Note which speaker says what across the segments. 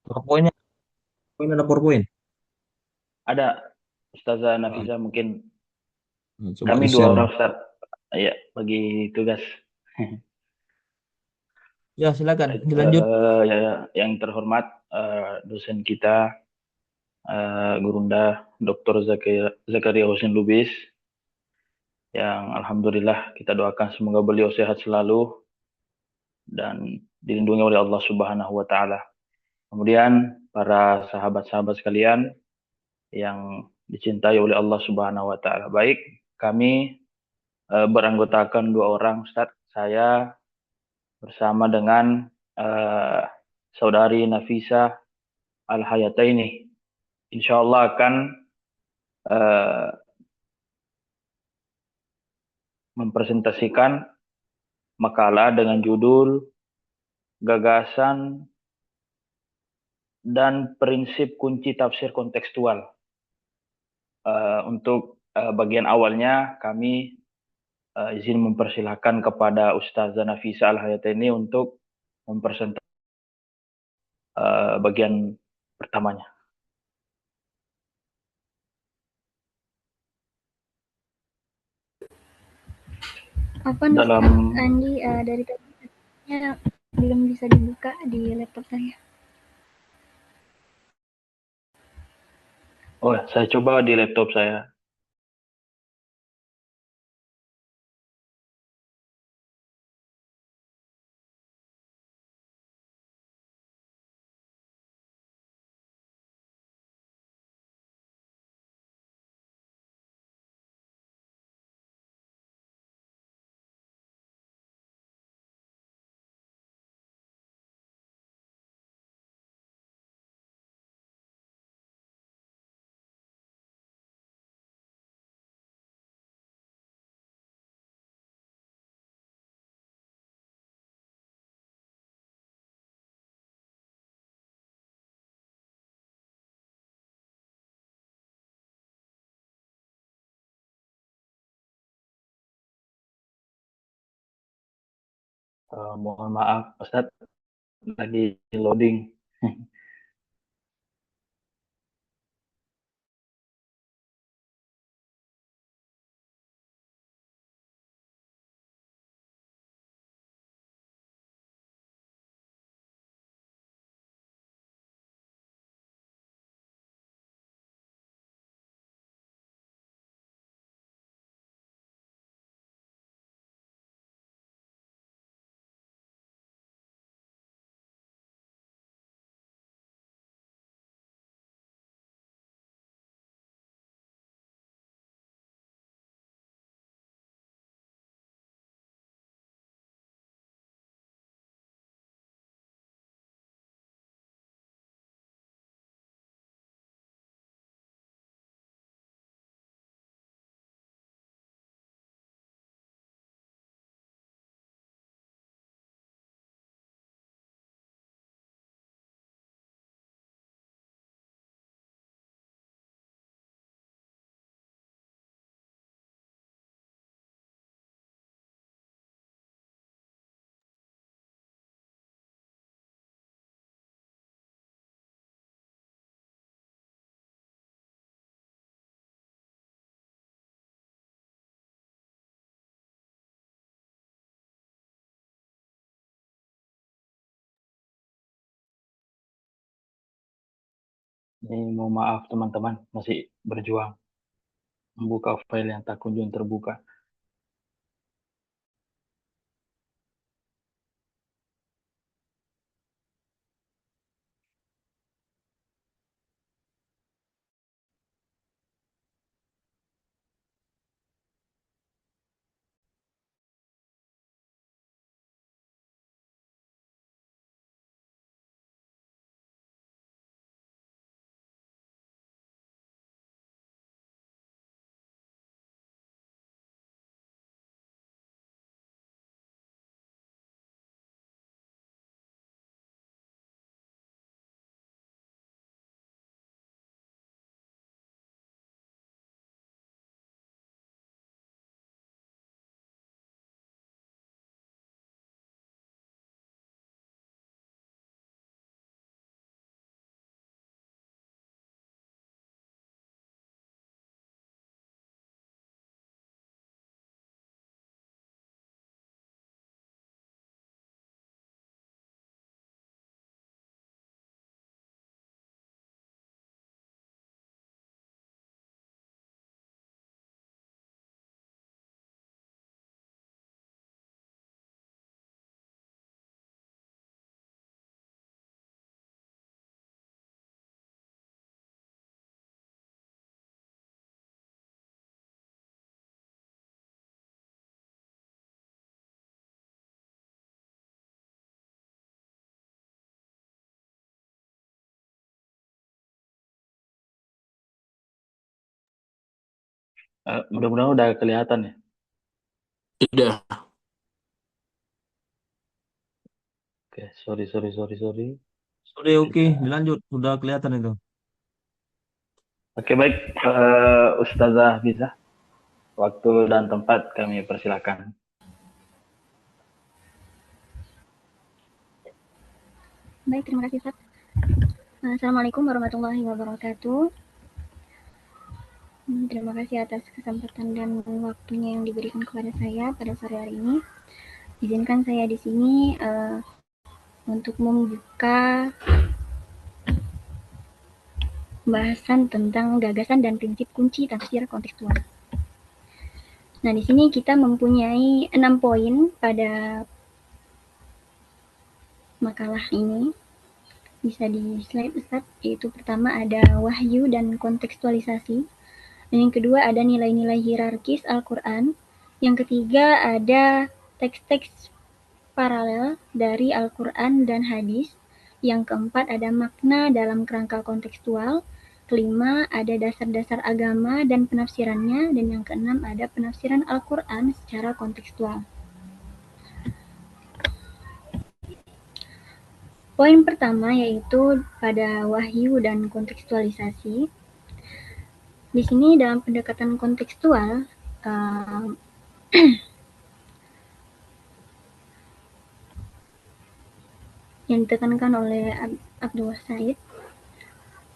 Speaker 1: PowerPoint-nya, poin ada PowerPoint.
Speaker 2: Ada Ustazah
Speaker 1: Ah,
Speaker 2: Nafisa mungkin
Speaker 1: coba
Speaker 2: kami dua
Speaker 1: di-share
Speaker 2: orang
Speaker 1: dong.
Speaker 2: Ustaz. Iya, bagi tugas.
Speaker 1: Ya, silakan
Speaker 2: Baik,
Speaker 1: dilanjut.
Speaker 2: ya, ya, yang terhormat dosen kita Gurunda Dr. Zakaria Husin Lubis yang alhamdulillah kita doakan semoga beliau sehat selalu dan dilindungi oleh Allah Subhanahu wa taala. Kemudian para sahabat-sahabat sekalian yang dicintai oleh Allah Subhanahu wa taala. Baik, kami beranggotakan dua orang Ustaz. Saya bersama dengan eh, saudari Nafisa Al-Hayataini. Insya Allah akan eh, mempresentasikan makalah dengan judul Gagasan dan Prinsip Kunci Tafsir Kontekstual. Untuk bagian awalnya kami izin mempersilahkan kepada Ustazah Nafisa Al-Hayataini untuk mempresentasikan bagian pertamanya.
Speaker 3: Apa
Speaker 2: Dalam
Speaker 3: Ustaz Andi dari tadinya belum bisa dibuka di laptop saya.
Speaker 2: Oh, saya coba di laptop saya. Mohon maaf, Ustadz, lagi loading. Ini mohon maaf teman-teman, masih berjuang membuka file yang tak kunjung terbuka. Mudah-mudahan udah kelihatan ya.
Speaker 4: Tidak.
Speaker 2: Oke, sorry.
Speaker 1: Sudah oke, dilanjut. Sudah kelihatan itu.
Speaker 2: Oke, baik. Ustazah Bisa, waktu dan tempat kami persilakan.
Speaker 3: Baik, terima kasih, Ustaz. Assalamualaikum warahmatullahi wabarakatuh. Terima kasih atas kesempatan dan waktunya yang diberikan kepada saya pada sore hari ini. Izinkan saya di sini untuk membuka pembahasan tentang gagasan dan prinsip kunci tafsir kontekstual. Nah, di sini kita mempunyai 6 poin pada makalah ini. Bisa di slide, Ustaz. Yaitu pertama ada wahyu dan kontekstualisasi. Dan yang kedua ada nilai-nilai hierarkis Al-Quran. Yang ketiga ada teks-teks paralel dari Al-Quran dan hadis. Yang keempat ada makna dalam kerangka kontekstual. Kelima ada dasar-dasar agama dan penafsirannya. Dan yang keenam ada penafsiran Al-Quran secara kontekstual. Poin pertama yaitu pada wahyu dan kontekstualisasi. Di sini dalam pendekatan kontekstual yang ditekankan oleh Abdul Said,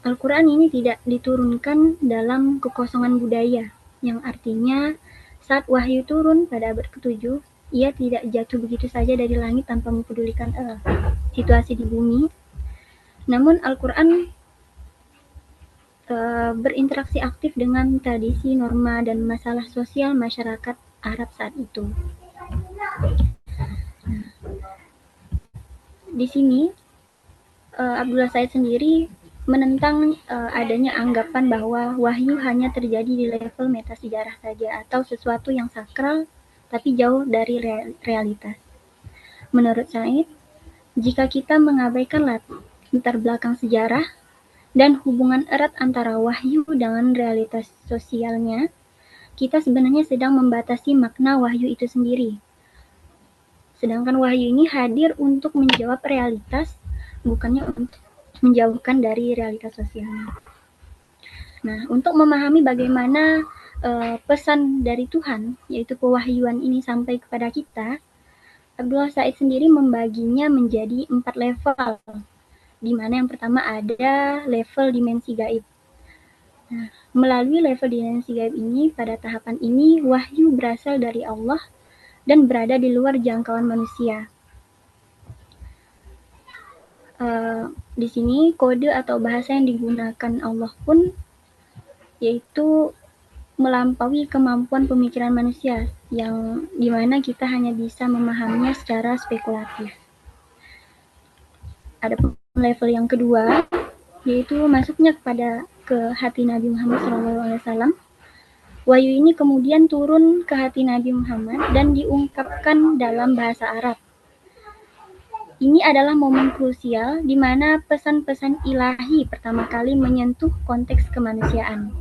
Speaker 3: Al-Quran ini tidak diturunkan dalam kekosongan budaya, yang artinya saat wahyu turun pada abad ke-7, ia tidak jatuh begitu saja dari langit tanpa mempedulikan situasi di bumi. Namun Al-Quran berinteraksi aktif dengan tradisi, norma, dan masalah sosial masyarakat Arab saat itu. Di sini Abdullah Said sendiri menentang adanya anggapan bahwa wahyu hanya terjadi di level metasejarah saja atau sesuatu yang sakral tapi jauh dari realitas. Menurut Said, jika kita mengabaikan latar belakang sejarah dan hubungan erat antara wahyu dengan realitas sosialnya, kita sebenarnya sedang membatasi makna wahyu itu sendiri. Sedangkan wahyu ini hadir untuk menjawab realitas, bukannya untuk menjauhkan dari realitas sosialnya. Nah, untuk memahami bagaimana pesan dari Tuhan, yaitu pewahyuan ini sampai kepada kita, Abdullah Said sendiri membaginya menjadi 4 level, di mana yang pertama ada level dimensi gaib. Nah, melalui level dimensi gaib ini, pada tahapan ini wahyu berasal dari Allah dan berada di luar jangkauan manusia. Di sini kode atau bahasa yang digunakan Allah pun yaitu melampaui kemampuan pemikiran manusia, yang dimana kita hanya bisa memahaminya secara spekulatif. Ada level yang kedua, yaitu masuknya ke hati Nabi Muhammad SAW. Wahyu ini kemudian turun ke hati Nabi Muhammad dan diungkapkan dalam bahasa Arab. Ini adalah momen krusial di mana pesan-pesan ilahi pertama kali menyentuh konteks kemanusiaan.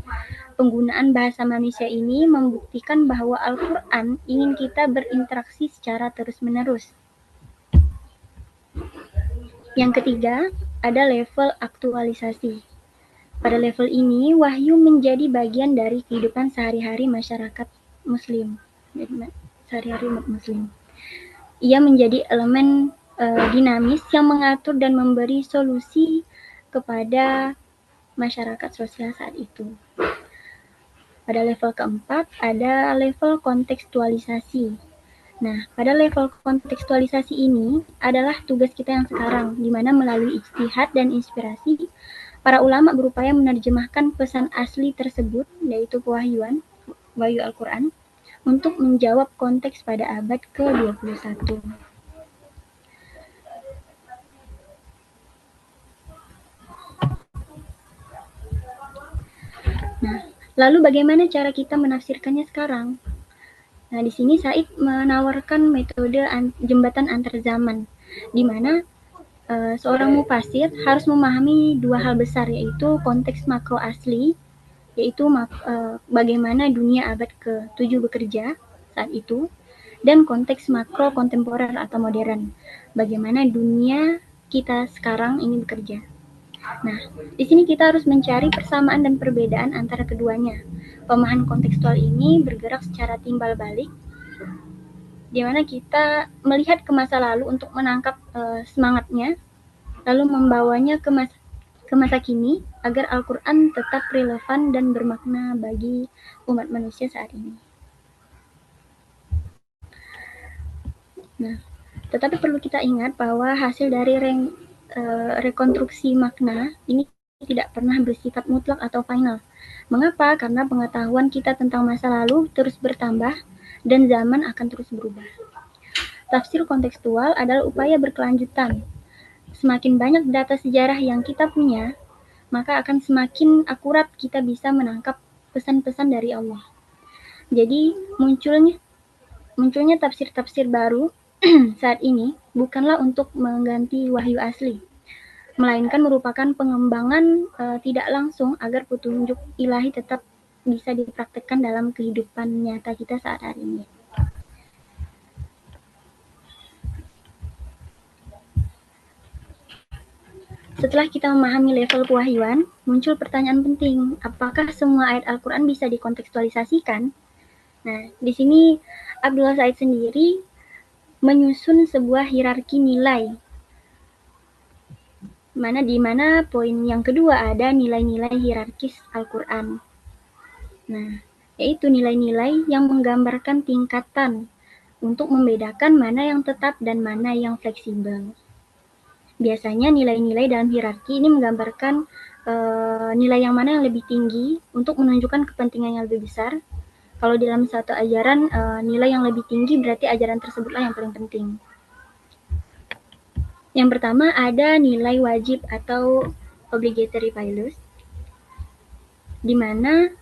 Speaker 3: Penggunaan bahasa manusia ini membuktikan bahwa Al-Quran ingin kita berinteraksi secara terus-menerus. Yang ketiga, ada level aktualisasi. Pada level ini, wahyu menjadi bagian dari kehidupan sehari-hari masyarakat Muslim. Sehari-hari umat Muslim. Ia menjadi elemen dinamis yang mengatur dan memberi solusi kepada masyarakat sosial saat itu. Pada level keempat, ada level kontekstualisasi. Nah, pada level kontekstualisasi ini adalah tugas kita yang sekarang, di mana melalui ijtihad dan inspirasi, para ulama berupaya menerjemahkan pesan asli tersebut, yaitu pewahyuan, wahyu Al-Quran, untuk menjawab konteks pada abad ke-21. Nah, lalu bagaimana cara kita menafsirkannya sekarang? Nah, di sini Said menawarkan metode jembatan antar zaman, di mana seorang mufasir harus memahami 2 hal besar, yaitu konteks makro asli yaitu bagaimana dunia abad ke-7 bekerja saat itu, dan konteks makro kontemporer atau modern, bagaimana dunia kita sekarang ini bekerja. Nah, di sini kita harus mencari persamaan dan perbedaan antara keduanya. Pemahaman kontekstual ini bergerak secara timbal balik, di mana kita melihat ke masa lalu untuk menangkap semangatnya, lalu membawanya ke masa kini agar Al-Quran tetap relevan dan bermakna bagi umat manusia saat ini. Nah, tetapi perlu kita ingat bahwa hasil dari rekonstruksi makna ini tidak pernah bersifat mutlak atau final. Mengapa? Karena pengetahuan kita tentang masa lalu terus bertambah dan zaman akan terus berubah. Tafsir kontekstual adalah upaya berkelanjutan. Semakin banyak data sejarah yang kita punya, maka akan semakin akurat kita bisa menangkap pesan-pesan dari Allah. Jadi munculnya tafsir-tafsir baru saat ini bukanlah untuk mengganti wahyu asli, melainkan merupakan pengembangan tidak langsung agar petunjuk ilahi tetap bisa dipraktekkan dalam kehidupan nyata kita saat hari ini. Setelah kita memahami level kewahyuan, muncul pertanyaan penting, apakah semua ayat Al-Quran bisa dikontekstualisasikan? Nah, di sini Abdullah Said sendiri menyusun sebuah hierarki nilai, di mana poin yang kedua ada nilai-nilai hierarkis Al-Quran. Nah, yaitu nilai-nilai yang menggambarkan tingkatan untuk membedakan mana yang tetap dan mana yang fleksibel. Biasanya nilai-nilai dalam hierarki ini menggambarkan nilai yang mana yang lebih tinggi untuk menunjukkan kepentingan yang lebih besar. Kalau dalam satu ajaran, nilai yang lebih tinggi berarti ajaran tersebutlah yang paling penting. Yang pertama ada nilai wajib atau obligatory values, di mana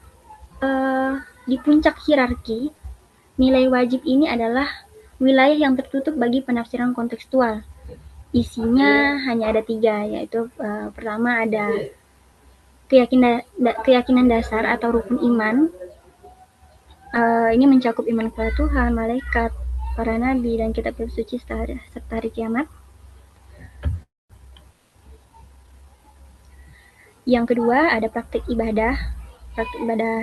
Speaker 3: di puncak hierarki, nilai wajib ini adalah wilayah yang tertutup bagi penafsiran kontekstual. Isinya hanya ada 3, yaitu pertama ada keyakinan dasar atau rukun iman. Ini mencakup iman kepada Tuhan, malaikat, para nabi, dan kitab suci serta hari kiamat. Yang kedua ada praktik ibadah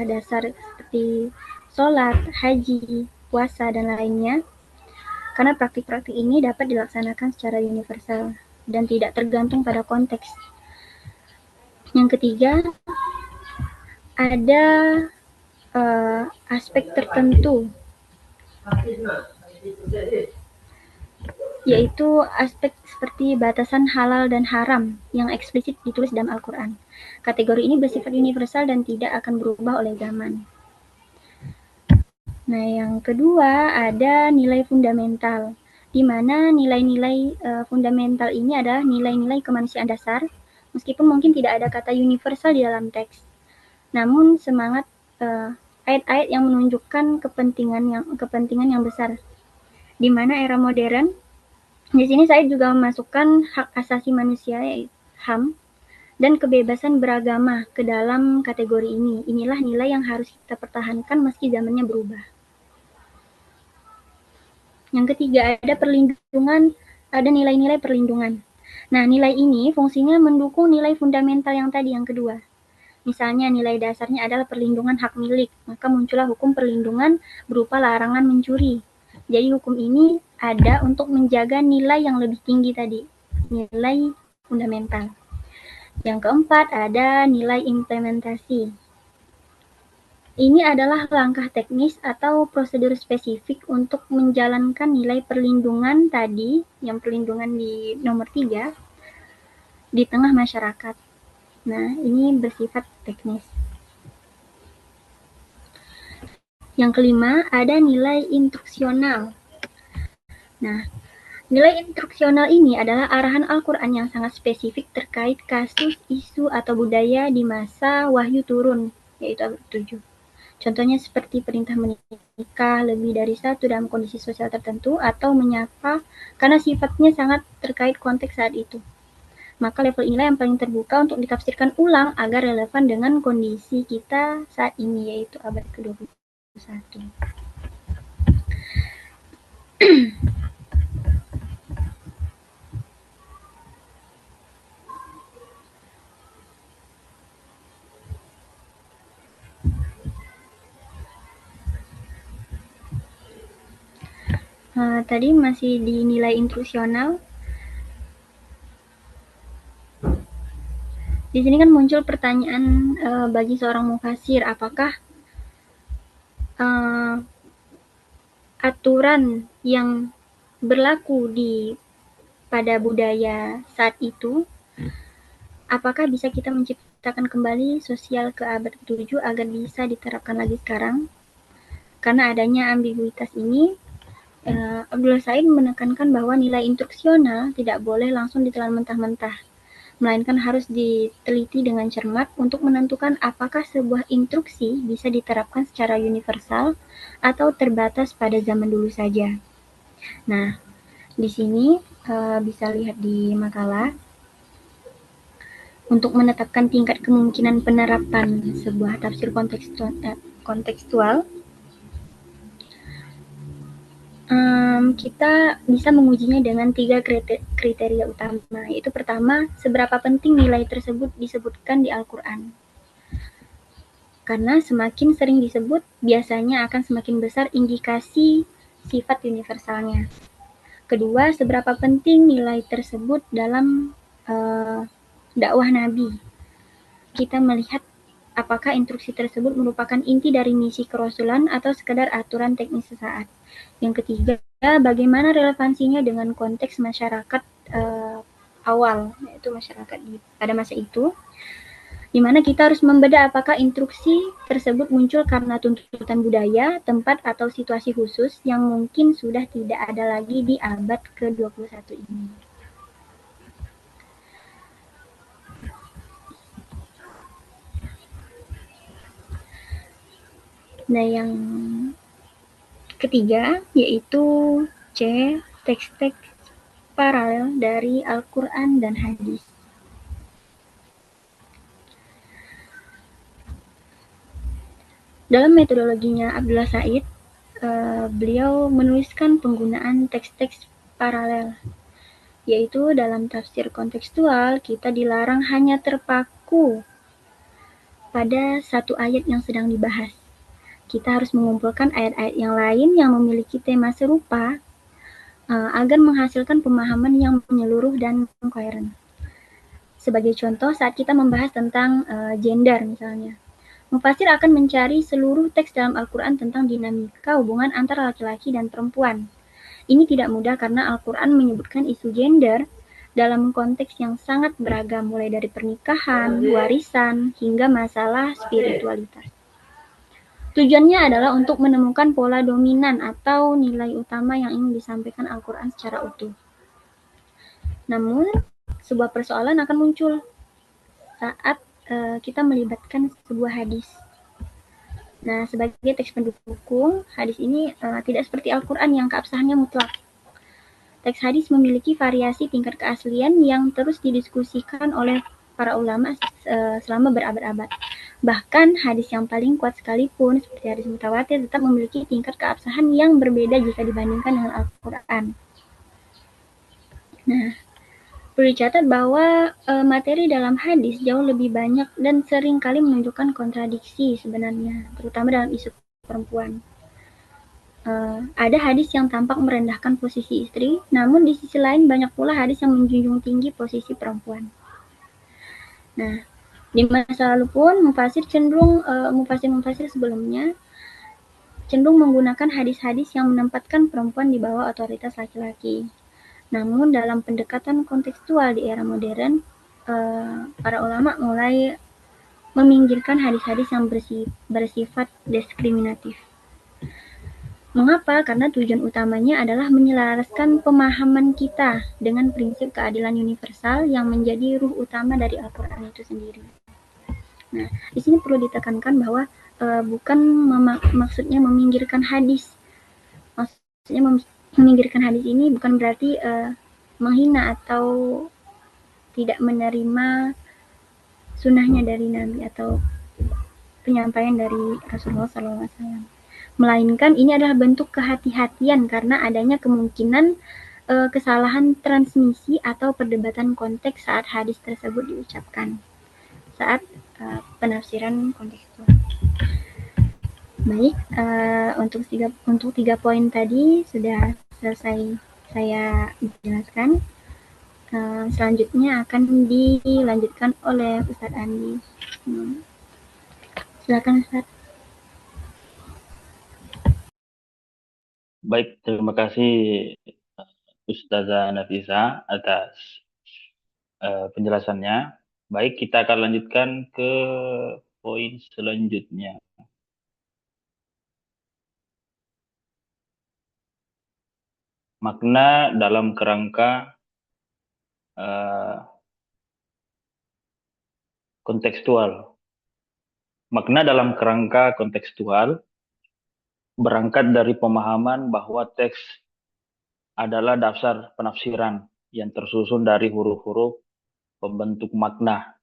Speaker 3: dasar seperti sholat, haji, puasa, dan lainnya. Karena praktik-praktik ini dapat dilaksanakan secara universal dan tidak tergantung pada konteks. Yang ketiga, ada aspek tertentu, yaitu aspek seperti batasan halal dan haram yang eksplisit ditulis dalam Al-Quran. Kategori ini bersifat universal dan tidak akan berubah oleh zaman. Nah, yang kedua ada nilai fundamental, di mana nilai-nilai fundamental ini adalah nilai-nilai kemanusiaan dasar, meskipun mungkin tidak ada kata universal di dalam teks. Namun semangat ayat-ayat yang menunjukkan kepentingan yang besar. Di mana era modern, di sini saya juga memasukkan hak asasi manusia yaitu HAM dan kebebasan beragama ke dalam kategori ini. Inilah nilai yang harus kita pertahankan meski zamannya berubah. Yang ketiga ada nilai-nilai perlindungan. Nah, nilai ini fungsinya mendukung nilai fundamental yang tadi, yang kedua. Misalnya nilai dasarnya adalah perlindungan hak milik, maka muncullah hukum perlindungan berupa larangan mencuri. Jadi hukum ini ada untuk menjaga nilai yang lebih tinggi tadi, nilai fundamental. Yang keempat ada nilai implementasi. Ini adalah langkah teknis atau prosedur spesifik untuk menjalankan nilai perlindungan tadi, yang perlindungan di nomor 3, di tengah masyarakat. Nah, ini bersifat teknis. Yang kelima, ada nilai instruksional. Nah, nilai instruksional ini adalah arahan Al-Quran yang sangat spesifik terkait kasus, isu, atau budaya di masa wahyu turun, yaitu abad 7. Contohnya seperti perintah menikah lebih dari satu dalam kondisi sosial tertentu atau menyapa karena sifatnya sangat terkait konteks saat itu. Maka level inilah yang paling terbuka untuk ditafsirkan ulang agar relevan dengan kondisi kita saat ini, yaitu abad ke-21. Tadi masih di nilai instruksional. Di sini kan muncul pertanyaan bagi seorang mufasir, apakah aturan yang berlaku pada budaya saat itu, apakah bisa kita menciptakan kembali sosial ke abad ke-7 agar bisa diterapkan lagi sekarang? Karena adanya ambiguitas ini, Abdullah Said menekankan bahwa nilai instruksional tidak boleh langsung ditelan mentah-mentah, melainkan harus diteliti dengan cermat untuk menentukan apakah sebuah instruksi bisa diterapkan secara universal atau terbatas pada zaman dulu saja. Nah, di sini bisa lihat di makalah, untuk menetapkan tingkat kemungkinan penerapan sebuah tafsir kontekstual, kita bisa mengujinya dengan 3 kriteria utama, yaitu pertama, seberapa penting nilai tersebut disebutkan di Al-Quran. Karena semakin sering disebut, biasanya akan semakin besar indikasi sifat universalnya. Kedua, seberapa penting nilai tersebut dalam dakwah Nabi. Kita melihat apakah instruksi tersebut merupakan inti dari misi kerasulan atau sekedar aturan teknis sesaat. Yang ketiga, bagaimana relevansinya dengan konteks masyarakat awal, yaitu masyarakat pada masa itu, di mana kita harus membeda apakah instruksi tersebut muncul karena tuntutan budaya, tempat, atau situasi khusus yang mungkin sudah tidak ada lagi di abad ke-21 ini. Nah, yang ketiga yaitu C, teks-teks paralel dari Al-Quran dan hadis. Dalam metodologinya Abdullah Said, beliau menuliskan penggunaan teks-teks paralel, yaitu dalam tafsir kontekstual kita dilarang hanya terpaku pada satu ayat yang sedang dibahas. Kita harus mengumpulkan ayat-ayat yang lain yang memiliki tema serupa agar menghasilkan pemahaman yang menyeluruh dan koheren. Sebagai contoh, saat kita membahas tentang gender misalnya, mufasir akan mencari seluruh teks dalam Al-Quran tentang dinamika hubungan antara laki-laki dan perempuan. Ini tidak mudah karena Al-Quran menyebutkan isu gender dalam konteks yang sangat beragam, mulai dari pernikahan, warisan, hingga masalah spiritualitas. Tujuannya adalah untuk menemukan pola dominan atau nilai utama yang ingin disampaikan Al-Quran secara utuh. Namun, sebuah persoalan akan muncul saat kita melibatkan sebuah hadis. Nah, sebagai teks pendukung, hadis ini tidak seperti Al-Quran yang keabsahannya mutlak. Teks hadis memiliki variasi tingkat keaslian yang terus didiskusikan oleh para ulama selama berabad-abad. Bahkan hadis yang paling kuat sekalipun, seperti hadis mutawatir, tetap memiliki tingkat keabsahan yang berbeda jika dibandingkan dengan Al-Quran. Nah, perlu dicatat bahwa materi dalam hadis jauh lebih banyak dan sering kali menunjukkan kontradiksi sebenarnya, terutama dalam isu perempuan. Ada hadis yang tampak merendahkan posisi istri, namun di sisi lain banyak pula hadis yang menjunjung tinggi posisi perempuan. Nah, di masa lalu pun mufasir sebelumnya cenderung menggunakan hadis-hadis yang menempatkan perempuan di bawah otoritas laki-laki. Namun dalam pendekatan kontekstual di era modern, para ulama mulai meminggirkan hadis-hadis yang bersifat diskriminatif. Mengapa? Karena tujuan utamanya adalah menyelaraskan pemahaman kita dengan prinsip keadilan universal yang menjadi ruh utama dari Al-Quran itu sendiri. Nah, di sini perlu ditekankan bahwa bukan maksudnya meminggirkan hadis. Maksudnya meminggirkan hadis ini bukan berarti menghina atau tidak menerima sunnahnya dari Nabi atau penyampaian dari Rasulullah SAW. Melainkan ini adalah bentuk kehati-hatian karena adanya kemungkinan kesalahan transmisi atau perdebatan konteks saat hadis tersebut diucapkan, saat penafsiran kontekstual. Baik, untuk tiga poin tadi sudah selesai saya jelaskan. Selanjutnya akan dilanjutkan oleh Ustadz Andi. Silakan Ustadz.
Speaker 2: Baik, terima kasih Ustazah Nafisa atas penjelasannya. Baik, kita akan lanjutkan ke poin selanjutnya. Makna dalam kerangka kontekstual. Makna dalam kerangka kontekstual berangkat dari pemahaman bahwa teks adalah dasar penafsiran yang tersusun dari huruf-huruf pembentuk makna.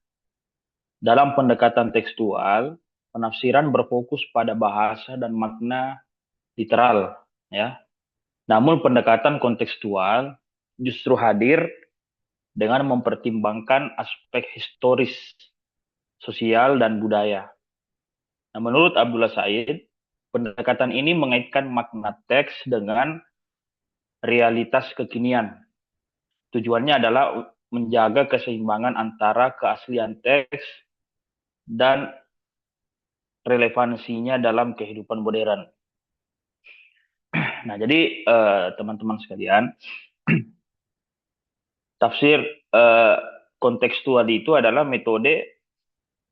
Speaker 2: Dalam pendekatan tekstual, penafsiran berfokus pada bahasa dan makna literal, ya. Namun pendekatan kontekstual justru hadir dengan mempertimbangkan aspek historis, sosial, dan budaya. Nah, menurut Abdullah Said, pendekatan ini mengaitkan makna teks dengan realitas kekinian. Tujuannya adalah menjaga keseimbangan antara keaslian teks dan relevansinya dalam kehidupan modern. Nah, jadi teman-teman sekalian, tafsir kontekstual itu adalah metode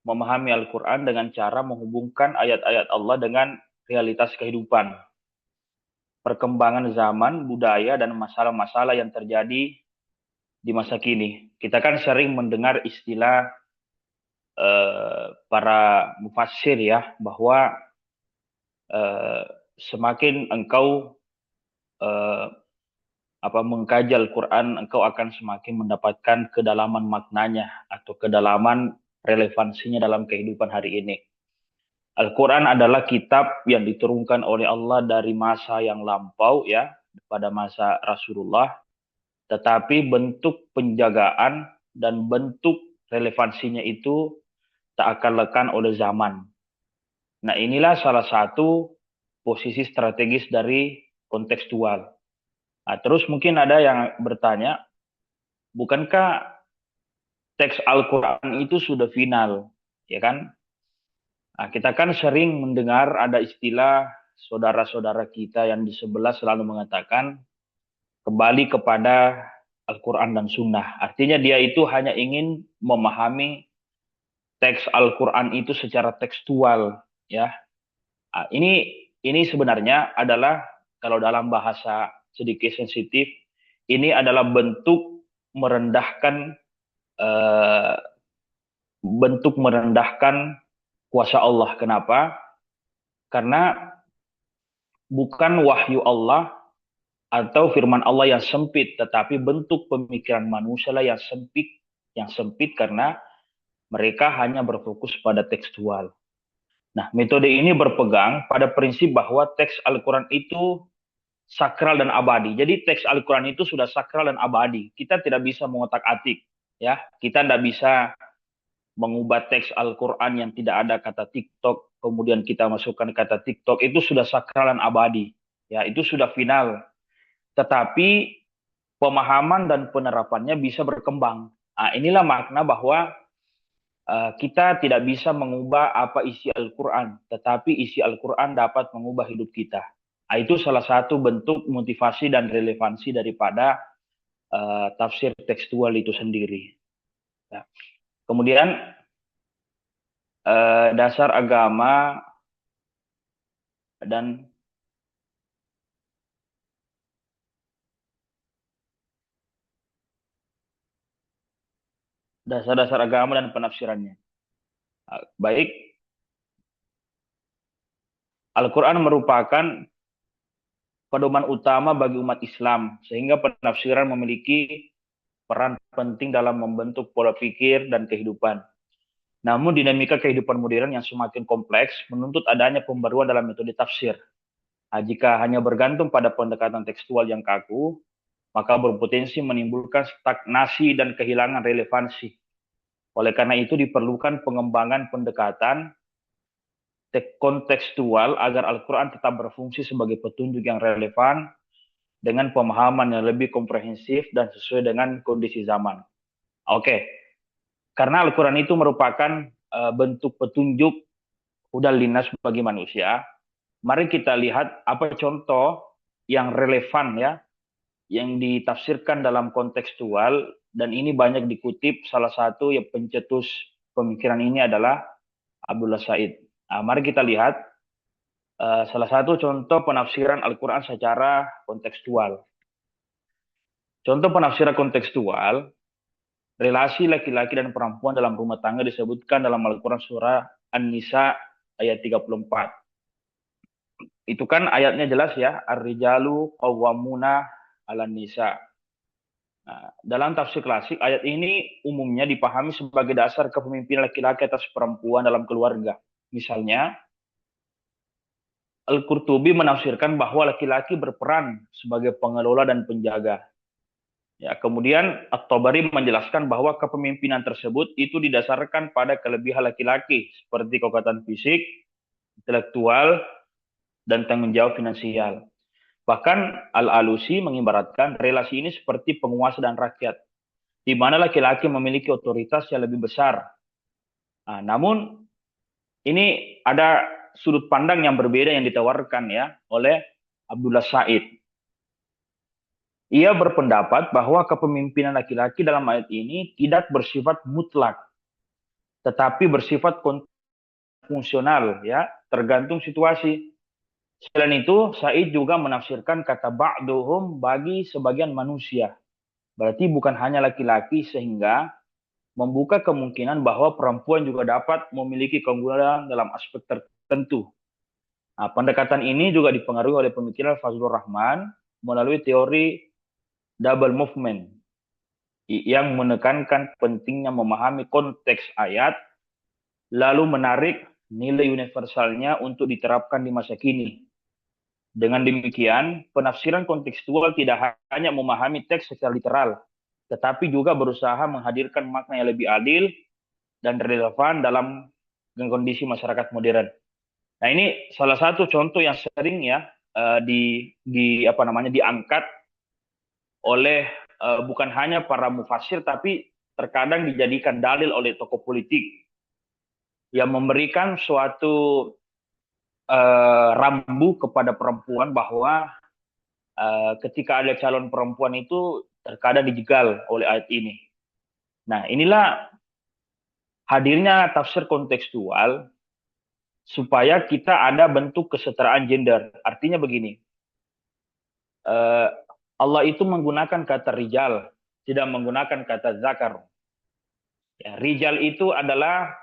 Speaker 2: memahami Al-Quran dengan cara menghubungkan ayat-ayat Allah dengan realitas kehidupan, perkembangan zaman, budaya, dan masalah-masalah yang terjadi di masa kini. Kita kan sering mendengar istilah para mufassir ya, bahwa semakin engkau mengkaji Al-Quran, engkau akan semakin mendapatkan kedalaman maknanya atau kedalaman relevansinya dalam kehidupan hari ini. Al-Quran adalah kitab yang diturunkan oleh Allah dari masa yang lampau ya, pada masa Rasulullah, tetapi bentuk penjagaan dan bentuk relevansinya itu tak akan lekang oleh zaman. Nah, inilah salah satu posisi strategis dari kontekstual. Nah, terus mungkin ada yang bertanya, bukankah teks Al-Quran itu sudah final, ya kan? Nah, kita kan sering mendengar ada istilah saudara-saudara kita yang di sebelah selalu mengatakan kembali kepada Al-Quran dan Sunnah. Artinya dia itu hanya ingin memahami teks Al-Quran itu secara tekstual, ya. Nah, ini sebenarnya adalah kalau dalam bahasa sedikit sensitif, ini adalah bentuk merendahkan kuasa Allah. Kenapa? Karena bukan wahyu Allah atau firman Allah yang sempit, tetapi bentuk pemikiran manusia lah yang sempit karena mereka hanya berfokus pada tekstual. Nah, metode ini berpegang pada prinsip bahwa teks Al-Quran itu sakral dan abadi. Jadi teks Al-Quran itu sudah sakral dan abadi. Kita tidak bisa mengotak-atik, ya. Kita tidak bisa mengubah teks Al-Quran yang tidak ada kata TikTok, kemudian kita masukkan kata TikTok, itu sudah sakral dan abadi. Ya, itu sudah final. Tetapi pemahaman dan penerapannya bisa berkembang. Nah, inilah makna bahwa kita tidak bisa mengubah apa isi Al-Quran, tetapi isi Al-Quran dapat mengubah hidup kita. Nah, itu salah satu bentuk motivasi dan relevansi daripada tafsir tekstual itu sendiri. Ya. Kemudian dasar agama dan dasar-dasar agama dan penafsirannya. Baik, Al-Quran merupakan pedoman utama bagi umat Islam, sehingga penafsiran memiliki berperan penting dalam membentuk pola pikir dan kehidupan. Namun dinamika kehidupan modern yang semakin kompleks menuntut adanya pembaruan dalam metode tafsir. Jika hanya bergantung pada pendekatan tekstual yang kaku, maka berpotensi menimbulkan stagnasi dan kehilangan relevansi. Oleh karena itu diperlukan pengembangan pendekatan kontekstual agar Al-Quran tetap berfungsi sebagai petunjuk yang relevan dengan pemahaman yang lebih komprehensif dan sesuai dengan kondisi zaman. Oke, karena Al-Quran itu merupakan bentuk petunjuk hudal linas bagi manusia, mari kita lihat apa contoh yang relevan ya, yang ditafsirkan dalam kontekstual, dan ini banyak dikutip. Salah satu yang pencetus pemikiran ini adalah Abdullah Said. Mari kita lihat salah satu contoh penafsiran Al-Quran secara kontekstual. Contoh penafsiran kontekstual, relasi laki-laki dan perempuan dalam rumah tangga disebutkan dalam Al-Quran surah An-Nisa ayat 34. Itu kan ayatnya jelas ya, Ar-rijalu qawwamuna 'alan nisa. Nah, dalam tafsir klasik, ayat ini umumnya dipahami sebagai dasar kepemimpinan laki-laki atas perempuan dalam keluarga. Misalnya, Al-Qurtubi menafsirkan bahwa laki-laki berperan sebagai pengelola dan penjaga. Ya, kemudian At-Tabari menjelaskan bahwa kepemimpinan tersebut itu didasarkan pada kelebihan laki-laki seperti kekuatan fisik, intelektual, dan tanggung jawab finansial. Bahkan Al-Alusi mengibaratkan relasi ini seperti penguasa dan rakyat, di mana laki-laki memiliki otoritas yang lebih besar. Namun ini ada sudut pandang yang berbeda yang ditawarkan ya oleh Abdullah Said. Ia berpendapat bahwa kepemimpinan laki-laki dalam ayat ini tidak bersifat mutlak, tetapi bersifat fungsional ya, tergantung situasi. Selain itu, Said juga menafsirkan kata ba'duhum bagi sebagian manusia. Berarti bukan hanya laki-laki, sehingga membuka kemungkinan bahwa perempuan juga dapat memiliki keunggulan dalam aspek tertentu. Pendekatan ini juga dipengaruhi oleh pemikiran Fazlur Rahman melalui teori double movement yang menekankan pentingnya memahami konteks ayat lalu menarik nilai universalnya untuk diterapkan di masa kini. Dengan demikian, penafsiran kontekstual tidak hanya memahami teks secara literal, tetapi juga berusaha menghadirkan makna yang lebih adil dan relevan dalam kondisi masyarakat modern. Nah, ini salah satu contoh yang sering ya diangkat oleh bukan hanya para mufassir, tapi terkadang dijadikan dalil oleh tokoh politik yang memberikan suatu rambu kepada perempuan bahwa ketika ada calon perempuan itu terkadang dijegal oleh ayat ini. Nah, inilah hadirnya tafsir kontekstual supaya kita ada bentuk kesetaraan gender. Artinya begini, Allah itu menggunakan kata rijal, tidak menggunakan kata zakar. Ya, rijal itu adalah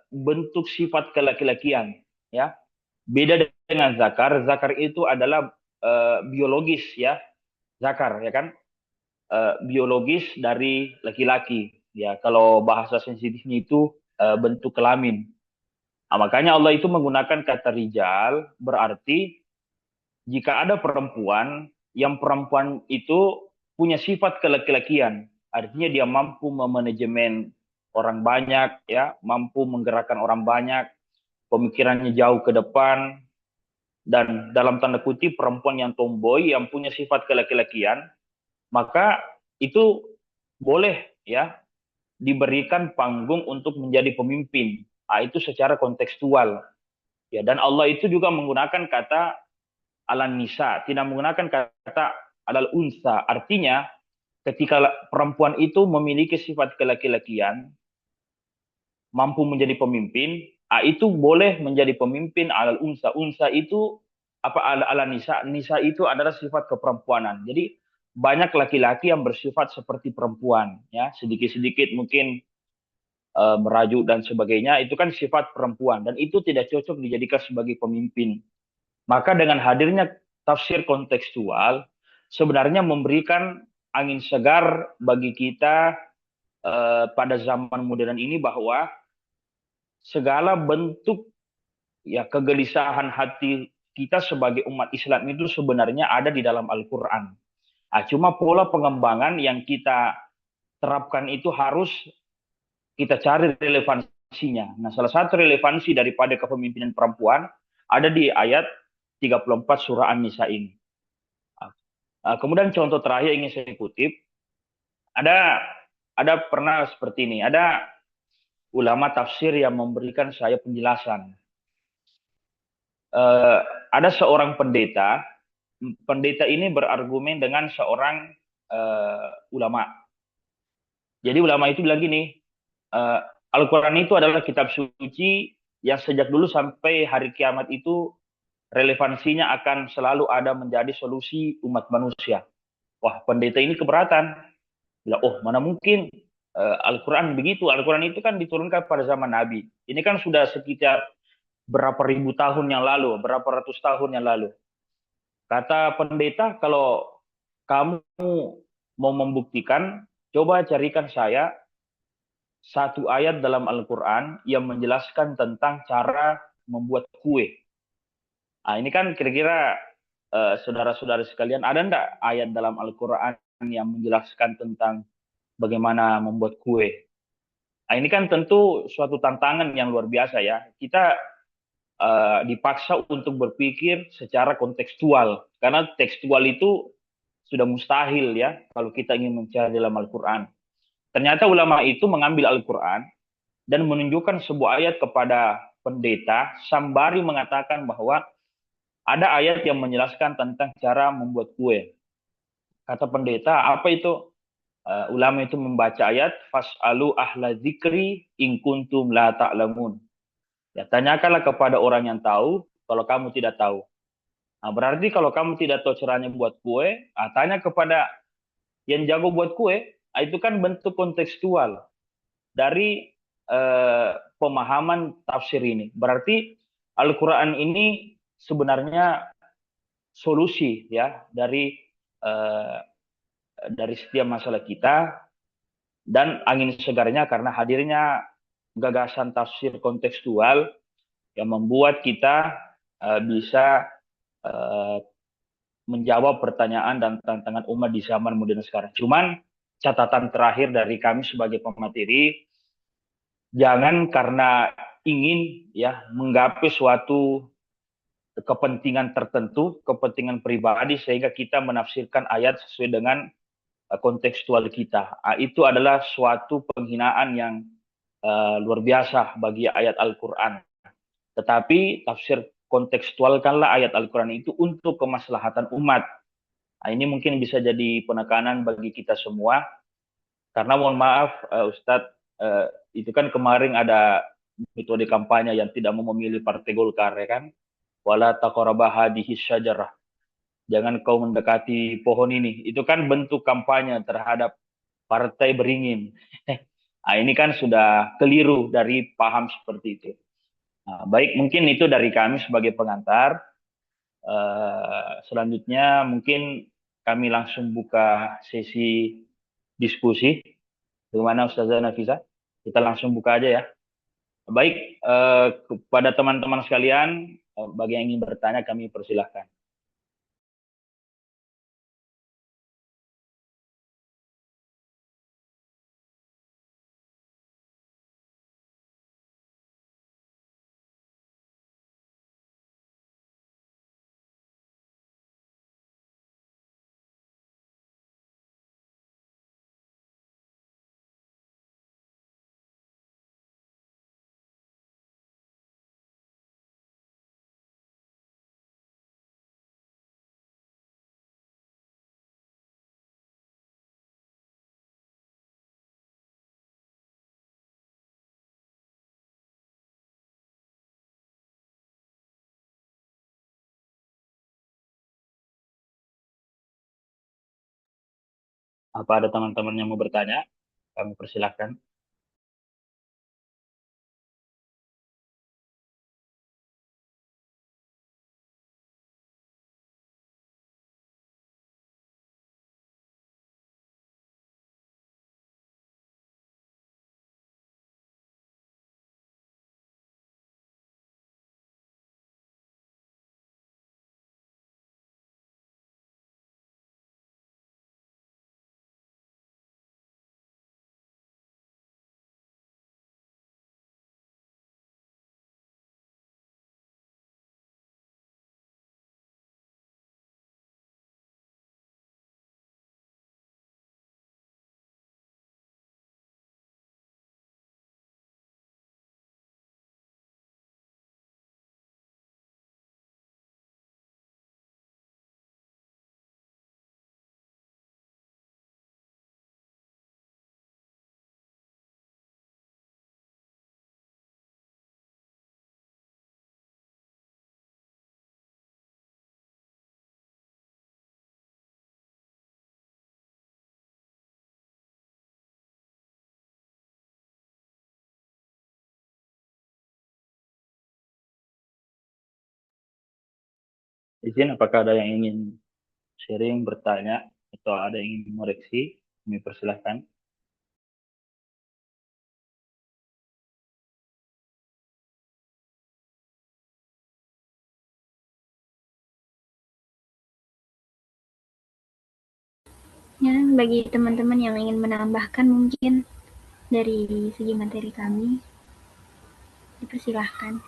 Speaker 2: bentuk sifat kelaki-lakian, ya. Beda dengan zakar. Zakar itu adalah biologis, ya. Zakar, ya kan, biologis dari laki-laki. Ya, kalau bahasa sensitifnya itu bentuk kelamin. Makanya Allah itu menggunakan kata rijal, berarti jika ada perempuan, yang perempuan itu punya sifat kelaki-lakian, artinya dia mampu memanajemen orang banyak, ya, mampu menggerakkan orang banyak, pemikirannya jauh ke depan, dan dalam tanda kutip perempuan yang tomboy yang punya sifat kelaki-lakian, maka itu boleh ya diberikan panggung untuk menjadi pemimpin. Itu secara kontekstual. Ya, dan Allah itu juga menggunakan kata alan nisa, tidak menggunakan kata alal unsa. Artinya ketika perempuan itu memiliki sifat kelaki-lakian, mampu menjadi pemimpin, itu boleh menjadi pemimpin alal unsa. Unsa itu apa, ala nisa. Nisa itu adalah sifat keperempuanan. Jadi banyak laki-laki yang bersifat seperti perempuan, ya, sedikit-sedikit mungkin merajuk dan sebagainya, itu kan sifat perempuan dan itu tidak cocok dijadikan sebagai pemimpin. Maka dengan hadirnya tafsir kontekstual sebenarnya memberikan angin segar bagi kita pada zaman modern ini bahwa segala bentuk ya kegelisahan hati kita sebagai umat Islam itu sebenarnya ada di dalam Al-Quran. Nah, cuma pola pengembangan yang kita terapkan itu harus kita cari relevansinya. Nah, salah satu relevansi daripada kepemimpinan perempuan ada di ayat 34 surah An-Nisa ini. Kemudian contoh terakhir ingin saya kutip, ada pernah seperti ini, ada ulama tafsir yang memberikan saya penjelasan. Ada seorang pendeta, pendeta ini berargumen dengan seorang ulama. Jadi ulama itu bilang gini, Al-Quran itu adalah kitab suci yang sejak dulu sampai hari kiamat itu relevansinya akan selalu ada menjadi solusi umat manusia. Wah, pendeta ini keberatan. Bilang, oh mana mungkin Al-Quran begitu. Al-Quran itu kan diturunkan pada zaman Nabi. Ini kan sudah sekitar berapa ribu tahun yang lalu, berapa ratus tahun yang lalu. Kata pendeta, kalau kamu mau membuktikan, coba carikan saya satu ayat dalam Al-Quran yang menjelaskan tentang cara membuat kue. Nah, ini kan kira-kira saudara-saudara sekalian, ada enggak ayat dalam Al-Quran yang menjelaskan tentang bagaimana membuat kue? Nah, ini kan tentu suatu tantangan yang luar biasa ya. Kita dipaksa untuk berpikir secara kontekstual. Karena tekstual itu sudah mustahil ya kalau kita ingin mencari dalam Al-Quran. Ternyata ulama itu mengambil Al-Quran dan menunjukkan sebuah ayat kepada pendeta sembari mengatakan bahwa ada ayat yang menjelaskan tentang cara membuat kue. Kata pendeta, apa itu? Ulama itu membaca ayat fas'alu ahla dzikri in kuntum la ta'lamun. Ya, tanyakanlah kepada orang yang tahu kalau kamu tidak tahu. Nah, berarti kalau kamu tidak tahu caranya buat kue, tanya kepada yang jago buat kue. Itu kan bentuk kontekstual dari pemahaman tafsir ini. Berarti Al-Quran ini sebenarnya solusi ya dari setiap masalah kita dan angin segarnya karena hadirnya gagasan tafsir kontekstual yang membuat kita bisa menjawab pertanyaan dan tantangan umat di zaman modern sekarang. Cuman catatan terakhir dari kami sebagai pemateri, jangan karena ingin ya menggapai suatu kepentingan tertentu, kepentingan pribadi sehingga kita menafsirkan ayat sesuai dengan kontekstual kita. Itu adalah suatu penghinaan yang luar biasa bagi ayat Al-Quran. Tetapi tafsir kontekstualkanlah ayat Al-Quran itu untuk kemaslahatan umat. Ini mungkin bisa jadi penekanan bagi kita semua. Karena mohon maaf Ustadz, itu kan kemarin ada metode kampanye yang tidak mau memilih Partai Golkar ya kan. Wala taqraba hadhihi syajarah. Jangan kau mendekati pohon ini. Itu kan bentuk kampanye terhadap partai beringin. Ini kan sudah keliru dari paham seperti itu. Baik, mungkin itu dari kami sebagai pengantar. Selanjutnya mungkin kami langsung buka sesi diskusi. Bagaimana Ustazah Nafisa? Kita langsung buka aja ya. Baik, kepada teman-teman sekalian, bagi yang ingin bertanya kami persilahkan. Apa ada teman-teman yang mau bertanya? Kami persilahkan. izin, apakah ada yang ingin sharing, bertanya, atau ada yang ingin mengoreksi? Kami persilahkan.
Speaker 3: Ya, bagi teman-teman yang ingin menambahkan mungkin dari segi materi kami, dipersilahkan.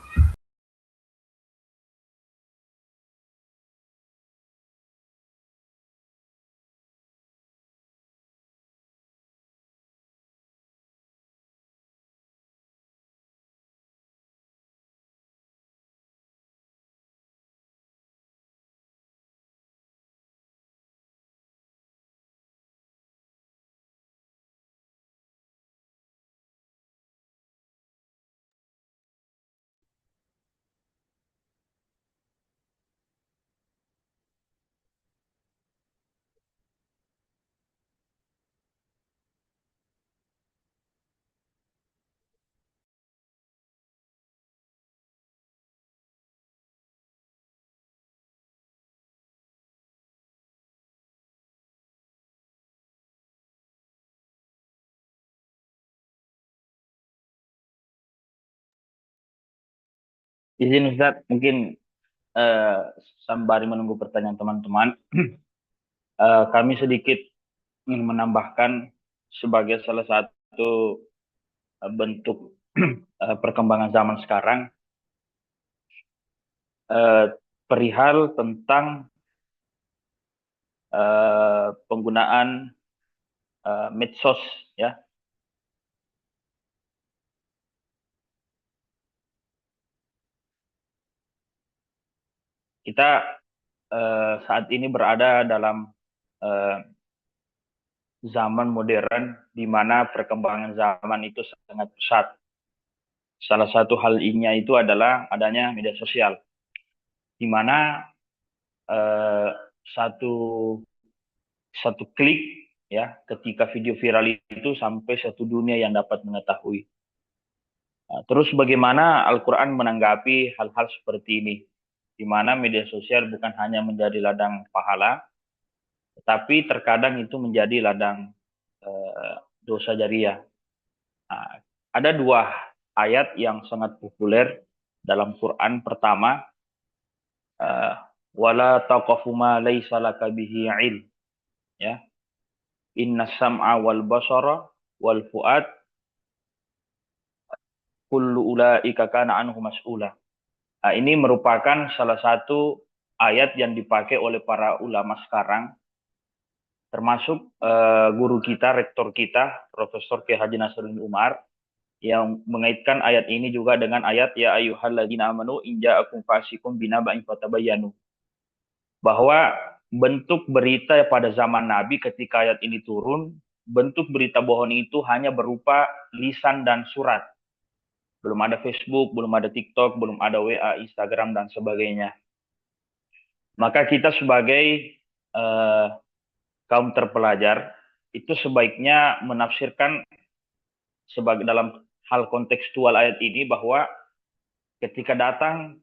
Speaker 2: Izin Ustaz, mungkin sembari menunggu pertanyaan teman-teman, kami sedikit ingin menambahkan sebagai salah satu bentuk perkembangan zaman sekarang, perihal tentang penggunaan medsos, ya. Kita saat ini berada dalam zaman modern di mana perkembangan zaman itu sangat pesat. Salah satu hal ini itu adalah adanya media sosial, di mana satu klik, ya, ketika video viral itu sampai satu dunia yang dapat mengetahui. Nah, terus bagaimana Al-Quran menanggapi hal-hal seperti ini, di mana media sosial bukan hanya menjadi ladang pahala, tetapi terkadang itu menjadi ladang dosa jariah. Nah, ada dua ayat yang sangat populer dalam Quran. Pertama, wala taqafu ma laisa laka bihi ilm, ya. Inna sam'a wal basara wal fuad kullu ulaika kana anhu mas'ula. Nah, ini merupakan salah satu ayat yang dipakai oleh para ulama sekarang, termasuk guru kita, rektor kita, Profesor K. Haji Nasruddin Umar, yang mengaitkan ayat ini juga dengan ayat ya ayyuhalladzina amanu in ja'akum fasiqun binaba'in fatabayyanu. Bahwa bentuk berita pada zaman Nabi ketika ayat ini turun, bentuk berita bohong itu hanya berupa lisan dan surat. Belum ada Facebook, belum ada TikTok, belum ada WA, Instagram, dan sebagainya. Maka kita sebagai kaum terpelajar itu sebaiknya menafsirkan sebagai dalam hal kontekstual ayat ini bahwa ketika datang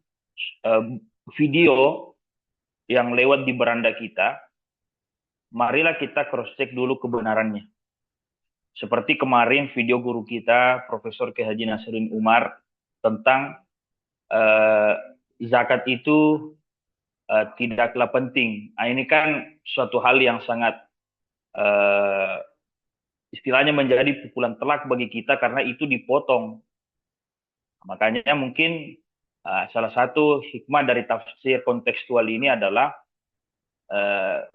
Speaker 2: video yang lewat di beranda kita, marilah kita cross-check dulu kebenarannya. Seperti kemarin video guru kita, Profesor K. Haji Nasruddin Umar, tentang zakat itu tidaklah penting. Nah, ini kan suatu hal yang sangat istilahnya menjadi pukulan telak bagi kita karena itu dipotong. Makanya mungkin salah satu hikmah dari tafsir kontekstual ini adalah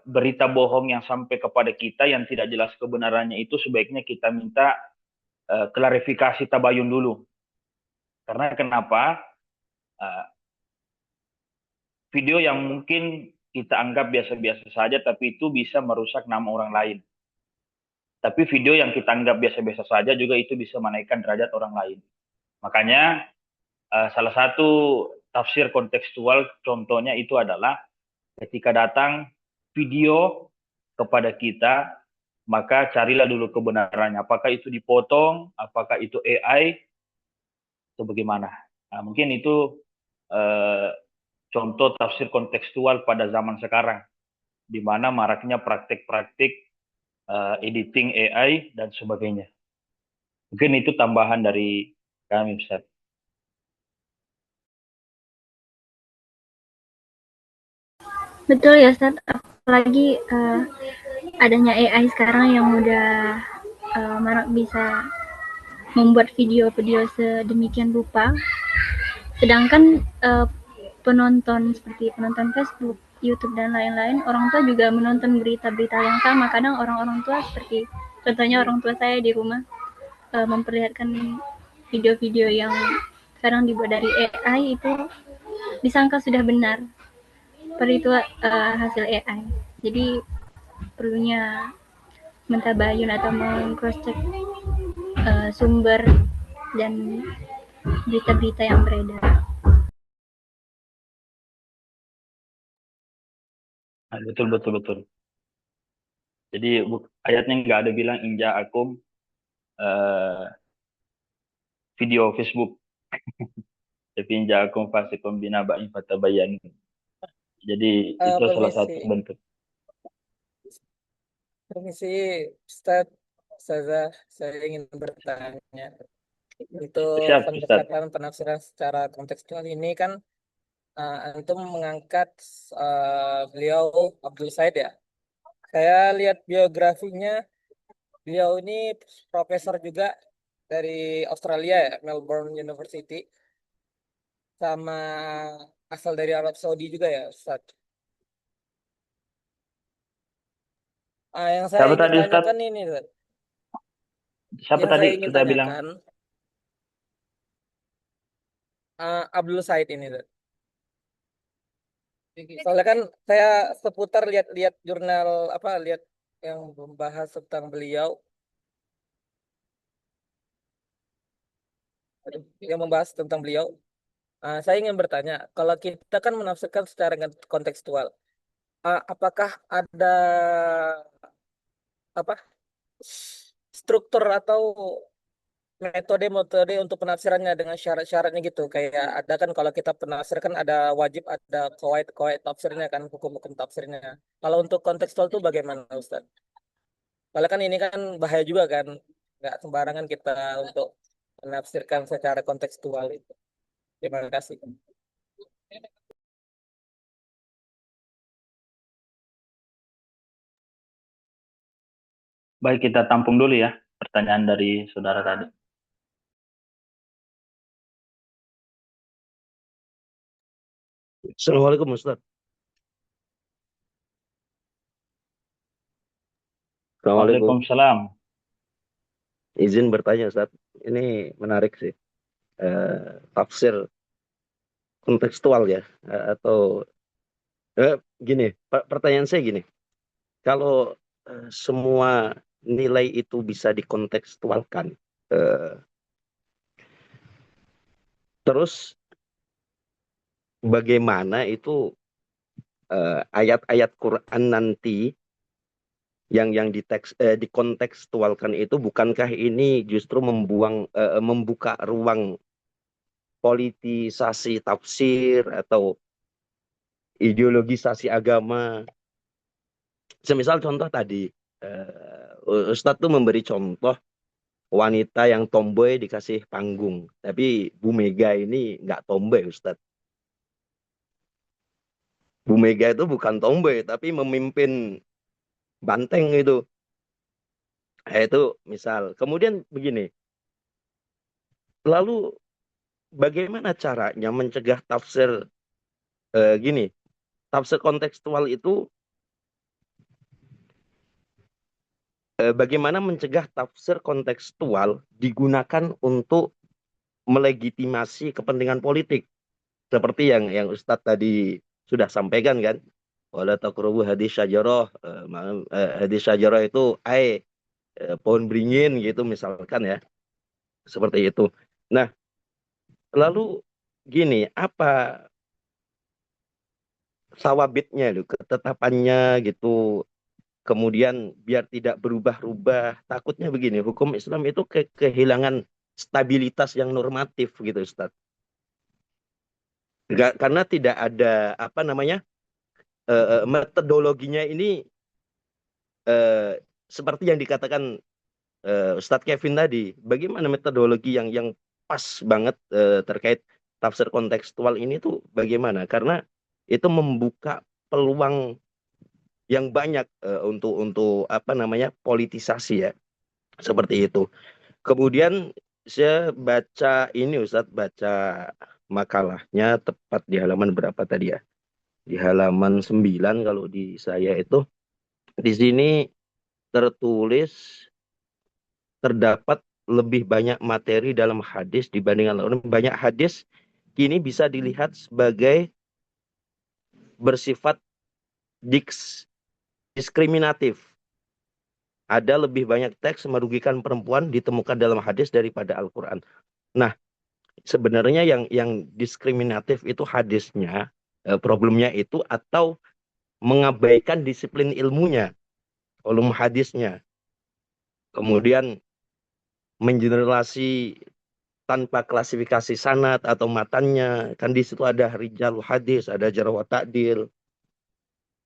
Speaker 2: berita bohong yang sampai kepada kita yang tidak jelas kebenarannya itu sebaiknya kita minta klarifikasi tabayun dulu. Karena kenapa? Video yang mungkin kita anggap biasa-biasa saja tapi itu bisa merusak nama orang lain. Tapi video yang kita anggap biasa-biasa saja juga itu bisa menaikkan derajat orang lain. Makanya salah satu tafsir kontekstual contohnya itu adalah ketika datang video kepada kita, maka carilah dulu kebenarannya. Apakah itu dipotong, apakah itu AI, atau bagaimana. Nah, mungkin itu contoh tafsir kontekstual pada zaman sekarang, di mana maraknya praktik-praktik editing AI dan sebagainya. Mungkin itu tambahan dari kami, Ustaz.
Speaker 3: Betul ya Ustaz, apalagi adanya AI sekarang yang udah bisa membuat video-video sedemikian rupa, sedangkan penonton seperti penonton Facebook, YouTube dan lain-lain, orang tua juga menonton berita-berita yang sama. Kadang orang-orang tua seperti contohnya orang tua saya di rumah memperlihatkan video-video yang sekarang dibuat dari AI itu disangka sudah benar, padahal itu hasil AI. Jadi perlunya mentabayun atau meng-cross check sumber dan berita-berita yang beredar.
Speaker 2: Nah, betul. Jadi ayatnya nggak ada bilang inja akum video Facebook, tapi inja akum fasikum binaba'in fatabayyan. Jadi itu salah satu
Speaker 5: Permisi,
Speaker 2: bentuk.
Speaker 5: permisi, Ustazah, saya ingin bertanya. Untuk
Speaker 2: Siap, Ustaz.
Speaker 5: pendekatan penafsiran secara kontekstual ini kan antum mengangkat beliau Abdul Said ya. Saya lihat biografinya, beliau ini profesor juga dari Australia ya, Melbourne University, sama asal dari Arab Saudi juga ya, Ustaz. Yang saya
Speaker 2: Siapa
Speaker 5: ingin
Speaker 2: tadi, Ustaz?
Speaker 5: tanyakan ini, Ustaz.
Speaker 2: Siapa
Speaker 5: Yang
Speaker 2: tadi
Speaker 5: saya ingin
Speaker 2: sudah bilang?
Speaker 5: tanyakan, Abdul Said ini, Ustaz. Soalnya kan saya seputar lihat-lihat jurnal lihat yang membahas tentang beliau, saya ingin bertanya, kalau kita kan menafsirkan secara kontekstual, apakah ada apa struktur atau metode untuk penafsirannya dengan syarat-syaratnya gitu? Kayak ada kan kalau kita penafsir kan ada wajib, ada qawaid tafsirnya kan, hukum-hukum tafsirnya. Kalau untuk kontekstual itu bagaimana, Ustaz? Soalnya kan ini kan bahaya juga kan, nggak sembarangan kita untuk menafsirkan secara kontekstual itu. Terima kasih.
Speaker 2: Baik, kita tampung dulu ya pertanyaan dari saudara tadi.
Speaker 6: Assalamualaikum Ustaz. Assalamualaikum.
Speaker 2: Waalaikumsalam.
Speaker 6: Izin bertanya Ustaz. Ini menarik sih. Tafsir kontekstual ya. Atau gini, pertanyaan saya gini. Kalau semua nilai itu bisa dikontekstualkan, terus bagaimana itu ayat-ayat Quran nanti yang dikontekstualkan itu, bukankah ini justru membuka ruang politisasi tafsir atau ideologisasi agama? Semisal contoh tadi, Ustadz tuh memberi contoh wanita yang tomboy dikasih panggung, tapi Bu Mega ini nggak tomboy, Ustadz. Bu Mega itu bukan tomboy, tapi memimpin banteng itu. Itu misal. Kemudian begini, lalu bagaimana caranya mencegah tafsir gini? Tafsir kontekstual itu, bagaimana mencegah tafsir kontekstual digunakan untuk melegitimasi kepentingan politik, seperti yang Ustadz tadi sudah sampaikan kan? Wala taqrabu hadis syajarah, hadis syajarah itu pohon beringin gitu misalkan ya, seperti itu. Nah, lalu gini, apa sawabitnya itu, ketetapannya gitu, kemudian biar tidak berubah-ubah. Takutnya begini, hukum Islam itu kehilangan stabilitas yang normatif gitu, Ustaz. Karena tidak ada apa namanya metodologinya ini seperti yang dikatakan Ustadz Kevin tadi. Bagaimana metodologi yang pas banget terkait tafsir kontekstual ini tuh bagaimana? Karena itu membuka peluang yang banyak untuk apa namanya politisasi ya, seperti itu. Kemudian saya baca ini Ustadz, baca makalahnya tepat di halaman berapa tadi ya? Di halaman 9 kalau di saya itu. Di sini tertulis terdapat lebih banyak materi dalam hadis dibanding Al-Quran. Banyak hadis kini bisa dilihat sebagai bersifat diskriminatif. Ada lebih banyak teks merugikan perempuan ditemukan dalam hadis daripada Al-Quran. Nah, sebenarnya yang diskriminatif itu hadisnya, problemnya itu, atau mengabaikan disiplin ilmunya, ulum hadisnya. Kemudian mengeneralisasi tanpa klasifikasi sanad atau matannya. Kan di situ ada rijalul hadis, ada jarh wa ta'dil.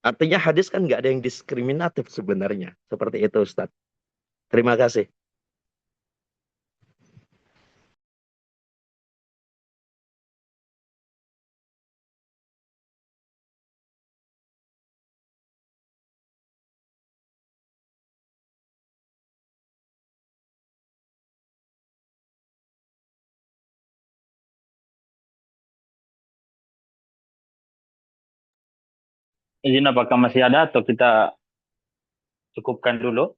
Speaker 6: Artinya hadis kan nggak ada yang diskriminatif sebenarnya. Seperti itu Ustadz. Terima kasih.
Speaker 2: Izin, apakah masih ada atau kita cukupkan dulu?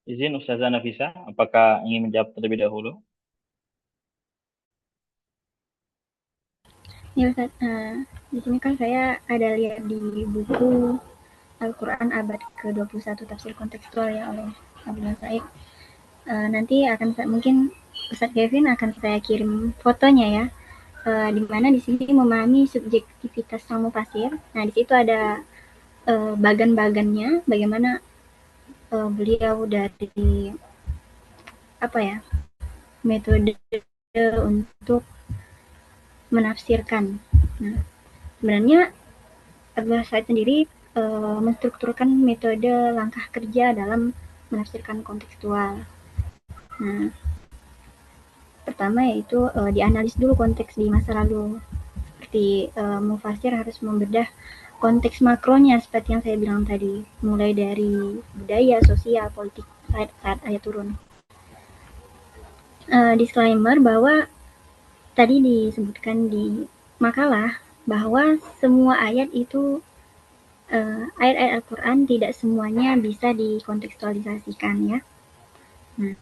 Speaker 2: Izin Ustazah Nafisa, apakah ingin menjawab terlebih dahulu?
Speaker 3: Ya Ustaz, di sini kan saya ada lihat di buku Al-Quran abad ke-21 tafsir kontekstual ya oleh Abdullah Said. Nanti akan mungkin Ustaz Kevin akan saya kirim fotonya ya, di mana di sini memahami subjektivitas sang mufasir. Nah di situ ada bagan-bagannya, bagaimana beliau dari apa ya, metode untuk menafsirkan. Nah sebenarnya Abdullah Said sendiri menstrukturkan metode langkah kerja dalam menafsirkan kontekstual. Nah, pertama yaitu dianalisis dulu konteks di masa lalu. Seperti mufasir harus membedah konteks makronya seperti yang saya bilang tadi, mulai dari budaya, sosial, politik saat ayat turun. Disclaimer bahwa tadi disebutkan di makalah bahwa semua ayat itu ayat-ayat Al-Quran tidak semuanya bisa dikontekstualisasikan ya. Nah,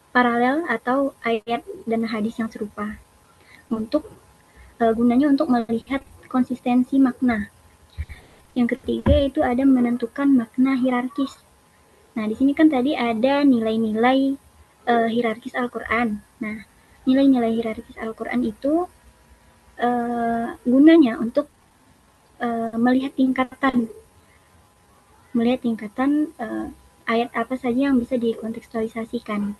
Speaker 3: paralel atau ayat dan hadis yang serupa untuk gunanya untuk melihat konsistensi makna. Yang ketiga itu ada menentukan makna hierarkis. Nah, di sini kan tadi ada nilai-nilai hierarkis Al-Quran. Nah, nilai-nilai hierarkis Al-Quran itu gunanya untuk melihat tingkatan ayat apa saja yang bisa dikontekstualisasikan.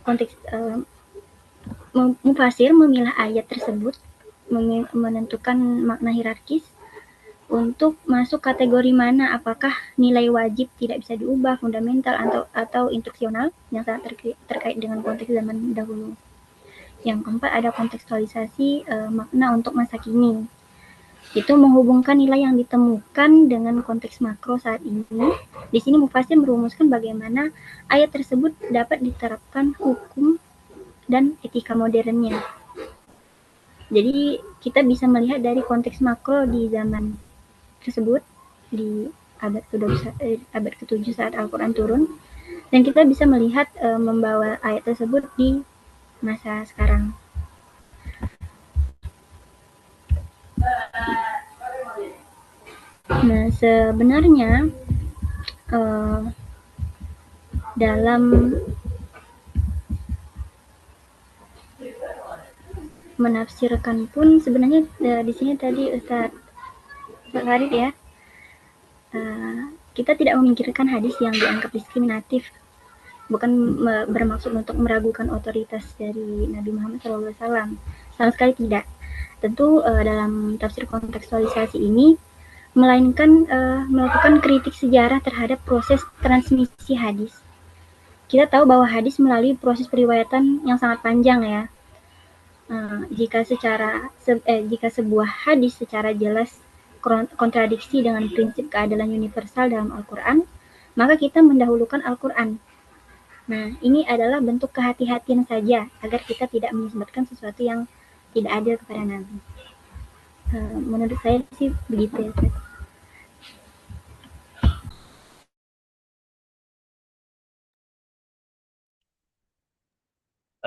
Speaker 3: Konteks mufasir memilah ayat tersebut, menentukan makna hierarkis untuk masuk kategori mana, apakah nilai wajib tidak bisa diubah, fundamental atau instruksional yang sangat terkait dengan konteks zaman dahulu. Yang keempat ada kontekstualisasi makna untuk masa kini. Itu menghubungkan nilai yang ditemukan dengan konteks makro saat ini. Di sini Mufasir merumuskan bagaimana ayat tersebut dapat diterapkan hukum dan etika modernnya. Jadi kita bisa melihat dari konteks makro di zaman tersebut, di abad ke-7 saat Al-Quran turun, dan kita bisa melihat membawa ayat tersebut di masa sekarang. Nah, sebenarnya dalam menafsirkan pun sebenarnya di sini tadi Ustaz Farid ya, kita tidak memikirkan hadis yang dianggap diskriminatif, bukan bermaksud untuk meragukan otoritas dari Nabi Muhammad SAW, sama sekali tidak. Tentu dalam tafsir kontekstualisasi ini melainkan melakukan kritik sejarah terhadap proses transmisi hadis. Kita tahu bahwa hadis melalui proses periwayatan yang sangat panjang ya. Jika sebuah hadis secara jelas kontradiksi dengan prinsip keadilan universal dalam Al-Quran, maka kita mendahulukan Al-Quran. Nah, ini adalah bentuk kehati-hatian saja agar kita tidak menisbatkan sesuatu yang tidak adil kepada Nabi. Menurut saya sih begitu ya.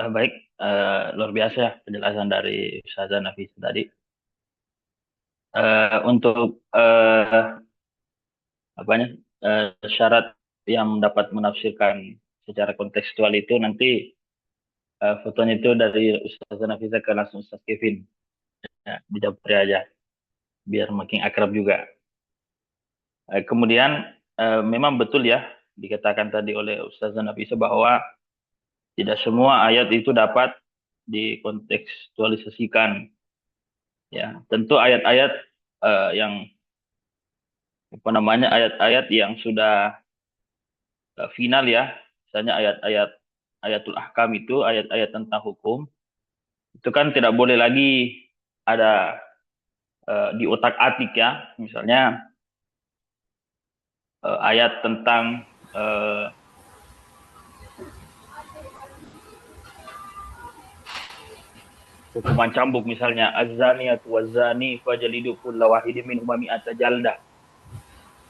Speaker 2: Baik, luar biasa ya penjelasan dari Ustazah Nafisa tadi. Untuk syarat yang dapat menafsirkan secara kontekstual itu nanti fotonya itu dari Ustazah Nafisa ke langsung Ustaz Kevin. Ya, di Japri aja, biar makin akrab juga. Kemudian memang betul ya dikatakan tadi oleh Ustazah Nafisa bahwa tidak semua ayat itu dapat dikontekstualisasikan. Ya, tentu ayat-ayat yang ayat-ayat yang sudah final ya, misalnya ayat-ayat ayatul ahkam itu, ayat-ayat tentang hukum, itu kan tidak boleh lagi ada di otak-atik ya, misalnya ayat tentang hukuman cambuk misalnya, az-zaniyatu waz-zani fajlidu kulla wahidin minhuma mi'ata jaldah.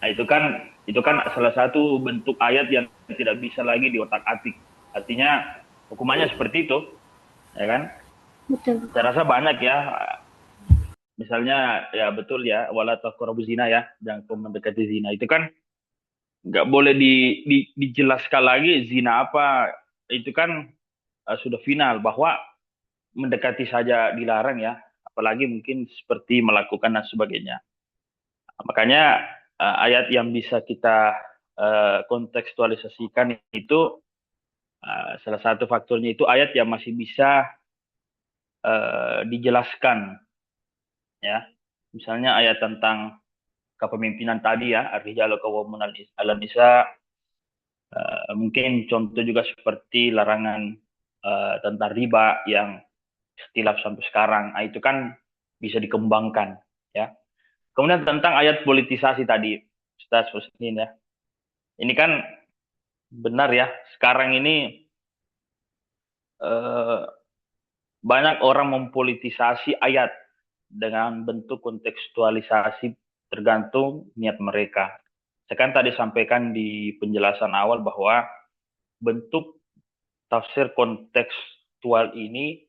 Speaker 2: Nah, itu kan salah satu bentuk ayat yang tidak bisa lagi di otak-atik. Artinya hukumannya seperti itu, ya kan?
Speaker 3: Betul.
Speaker 2: Saya rasa banyak ya. Misalnya ya betul ya, wala taqrabu zina ya, jangan kau mendekati zina. Itu kan nggak boleh dijelaskan lagi zina apa. Itu kan sudah final bahwa mendekati saja dilarang ya, apalagi mungkin seperti melakukan dan sebagainya. Makanya ayat yang bisa kita kontekstualisasikan itu salah satu faktornya itu ayat yang masih bisa dijelaskan ya, misalnya ayat tentang kepemimpinan tadi ya, ar-rijalu qawwamun 'alan nisa, mungkin contoh juga seperti larangan tentang riba yang istilaf sampai sekarang. Nah, itu kan bisa dikembangkan ya. Kemudian tentang ayat politisasi tadi, Ustaz Husnin ya. Ini kan benar ya, sekarang ini banyak orang mempolitisasi ayat dengan bentuk kontekstualisasi tergantung niat mereka. Saya kan tadi sampaikan di penjelasan awal bahwa bentuk tafsir kontekstual ini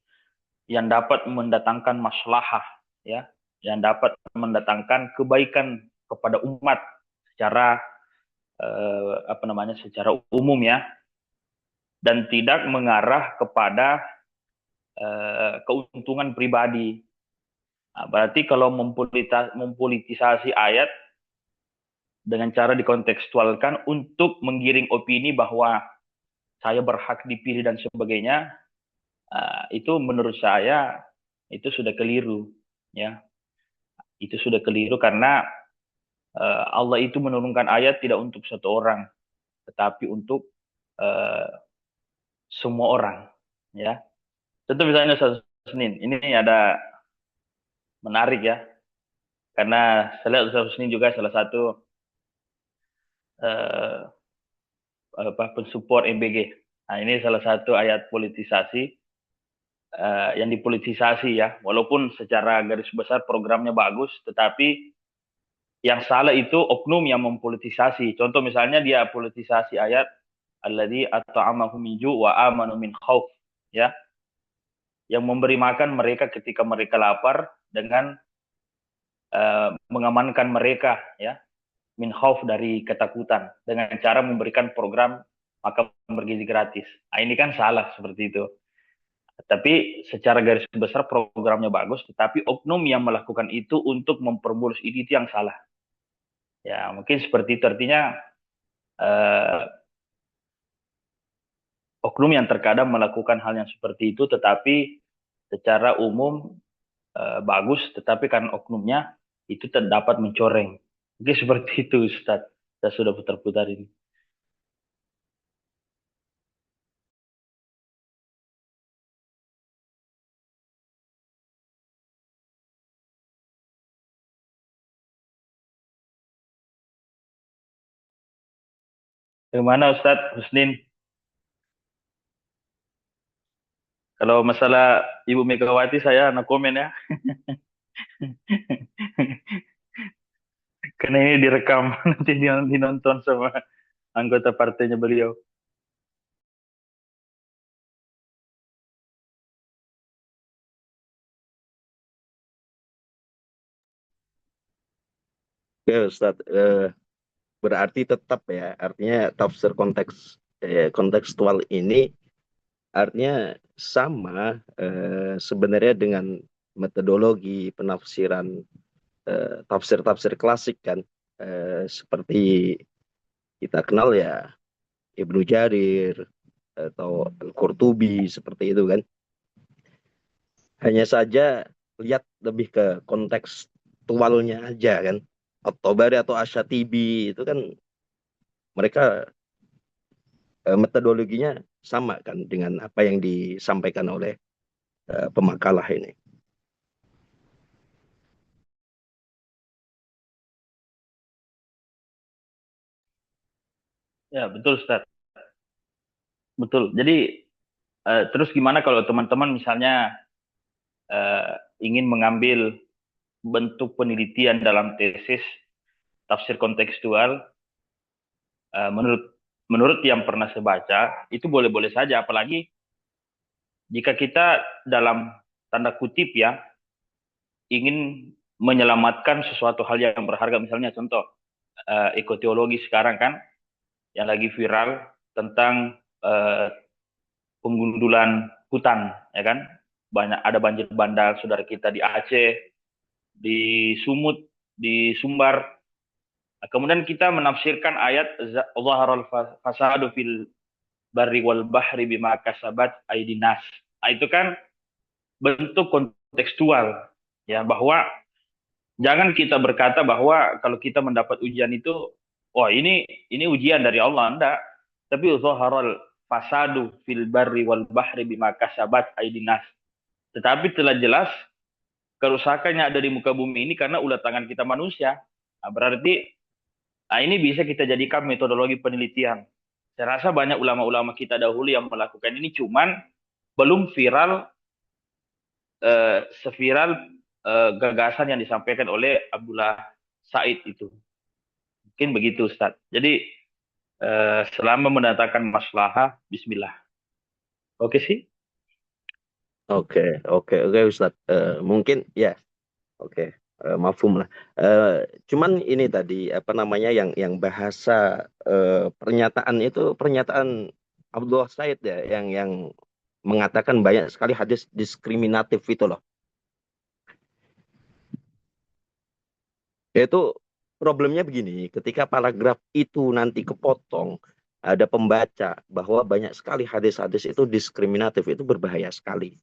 Speaker 2: yang dapat mendatangkan maslahah ya, yang dapat mendatangkan kebaikan kepada umat secara secara umum ya, dan tidak mengarah kepada keuntungan pribadi. Nah, berarti kalau mempolitisasi ayat dengan cara dikontekstualkan untuk menggiring opini bahwa saya berhak dipilih dan sebagainya, itu menurut saya itu sudah keliru ya. Itu sudah keliru karena Allah itu menurunkan ayat tidak untuk satu orang, tetapi untuk semua orang. Ya, contoh misalnya Ustaz Husnin, ini ada menarik ya, karena saya lihat Ustaz Husnin juga salah satu pensupport MBG. Nah, ini salah satu ayat politisasi yang dipolitisasi ya, walaupun secara garis besar programnya bagus, tetapi yang salah itu oknum yang mempolitisasi. Contoh misalnya dia politisasi ayat alladzi at'amahum min ju' wa amanu min khauf, ya, yang memberi makan mereka ketika mereka lapar dengan mengamankan mereka ya min khauf dari ketakutan dengan cara memberikan program makan bergizi gratis. Nah, ini kan salah seperti itu. Tapi secara garis besar programnya bagus, tetapi oknum yang melakukan itu untuk mempermulus itu yang salah. Ya, mungkin seperti itu, artinya oknum yang terkadang melakukan hal yang seperti itu, tetapi secara umum bagus, tetapi karena oknumnya itu terdapat mencoreng. Mungkin seperti itu, Ustaz. Saya sudah putar-putar ini. Bagaimana Ustaz Husnin? Kalau masalah Ibu Megawati saya no komen ya. Karena ini direkam nanti dinonton sama anggota partainya beliau.
Speaker 6: Oke, Ustadz, berarti tetap ya, artinya tafsir kontekstual ini artinya sama sebenarnya dengan metodologi penafsiran tafsir-tafsir klasik kan, seperti kita kenal ya Ibnu Jarir atau Al-Qurtubi seperti itu kan. Hanya saja lihat lebih ke kontekstualnya aja kan. At-Tabari atau Asy-Syatibi itu kan mereka metodologinya sama kan dengan apa yang disampaikan oleh pemakalah ini.
Speaker 2: Ya, betul Ustaz. Betul. Jadi terus gimana kalau teman-teman misalnya ingin mengambil bentuk penelitian dalam tesis tafsir kontekstual, menurut yang pernah saya baca itu boleh-boleh saja, apalagi jika kita dalam tanda kutip ya ingin menyelamatkan sesuatu hal yang berharga, misalnya contoh ekoteologi sekarang kan yang lagi viral tentang penggundulan hutan, ya kan, banyak ada banjir bandang saudara kita di Aceh, di Sumut, di Sumbar. Nah, kemudian kita menafsirkan ayat zaharal fasadu fil barri wal bahri bima kasabat aydinas. Nah, itu kan bentuk kontekstual ya, bahwa jangan kita berkata bahwa kalau kita mendapat ujian itu wah ini ujian dari Allah, enggak. Tapi zaharal fasadu fil barri wal bahri bima kasabat aydinas. Tetapi telah jelas kerusakan yang ada di muka bumi ini karena ulah tangan kita manusia. Nah, berarti ini bisa kita jadikan metodologi penelitian. Saya rasa banyak ulama-ulama kita dahulu yang melakukan ini, cuman belum viral seviral gagasan yang disampaikan oleh Abdullah Said itu. Mungkin begitu Ustaz. Jadi selama mendatangkan maslahah, bismillah. Oke sih?
Speaker 6: Oke Ustadz. Mungkin ya, oke. Mafhum lah. Cuman ini tadi apa namanya yang bahasa pernyataan itu pernyataan Abdullah Said ya yang mengatakan banyak sekali hadis diskriminatif itu loh. Itu problemnya begini, ketika paragraf itu nanti kepotong ada pembaca bahwa banyak sekali hadis-hadis itu diskriminatif, itu berbahaya sekali.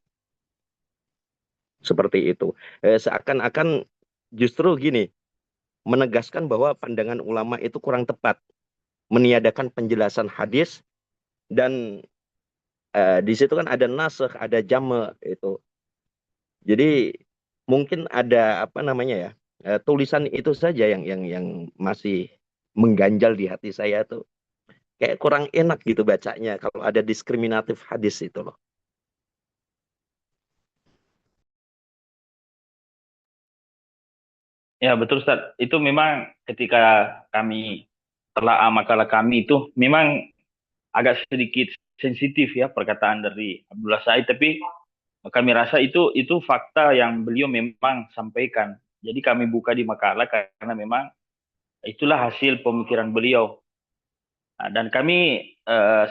Speaker 6: Seperti itu. Seakan-akan justru gini, menegaskan bahwa pandangan ulama itu kurang tepat, meniadakan penjelasan hadis, dan di situ kan ada nasakh, ada jama itu. Jadi mungkin ada apa namanya ya, tulisan itu saja yang masih mengganjal di hati saya tuh. Kayak kurang enak gitu bacanya kalau ada diskriminatif hadis itu loh.
Speaker 2: Ya betul Ustaz. Itu memang ketika kami telah makalah kami itu memang agak sedikit sensitif ya perkataan dari Abdullah Said, tapi kami rasa itu fakta yang beliau memang sampaikan. Jadi kami buka di makalah karena memang itulah hasil pemikiran beliau. Nah, dan kami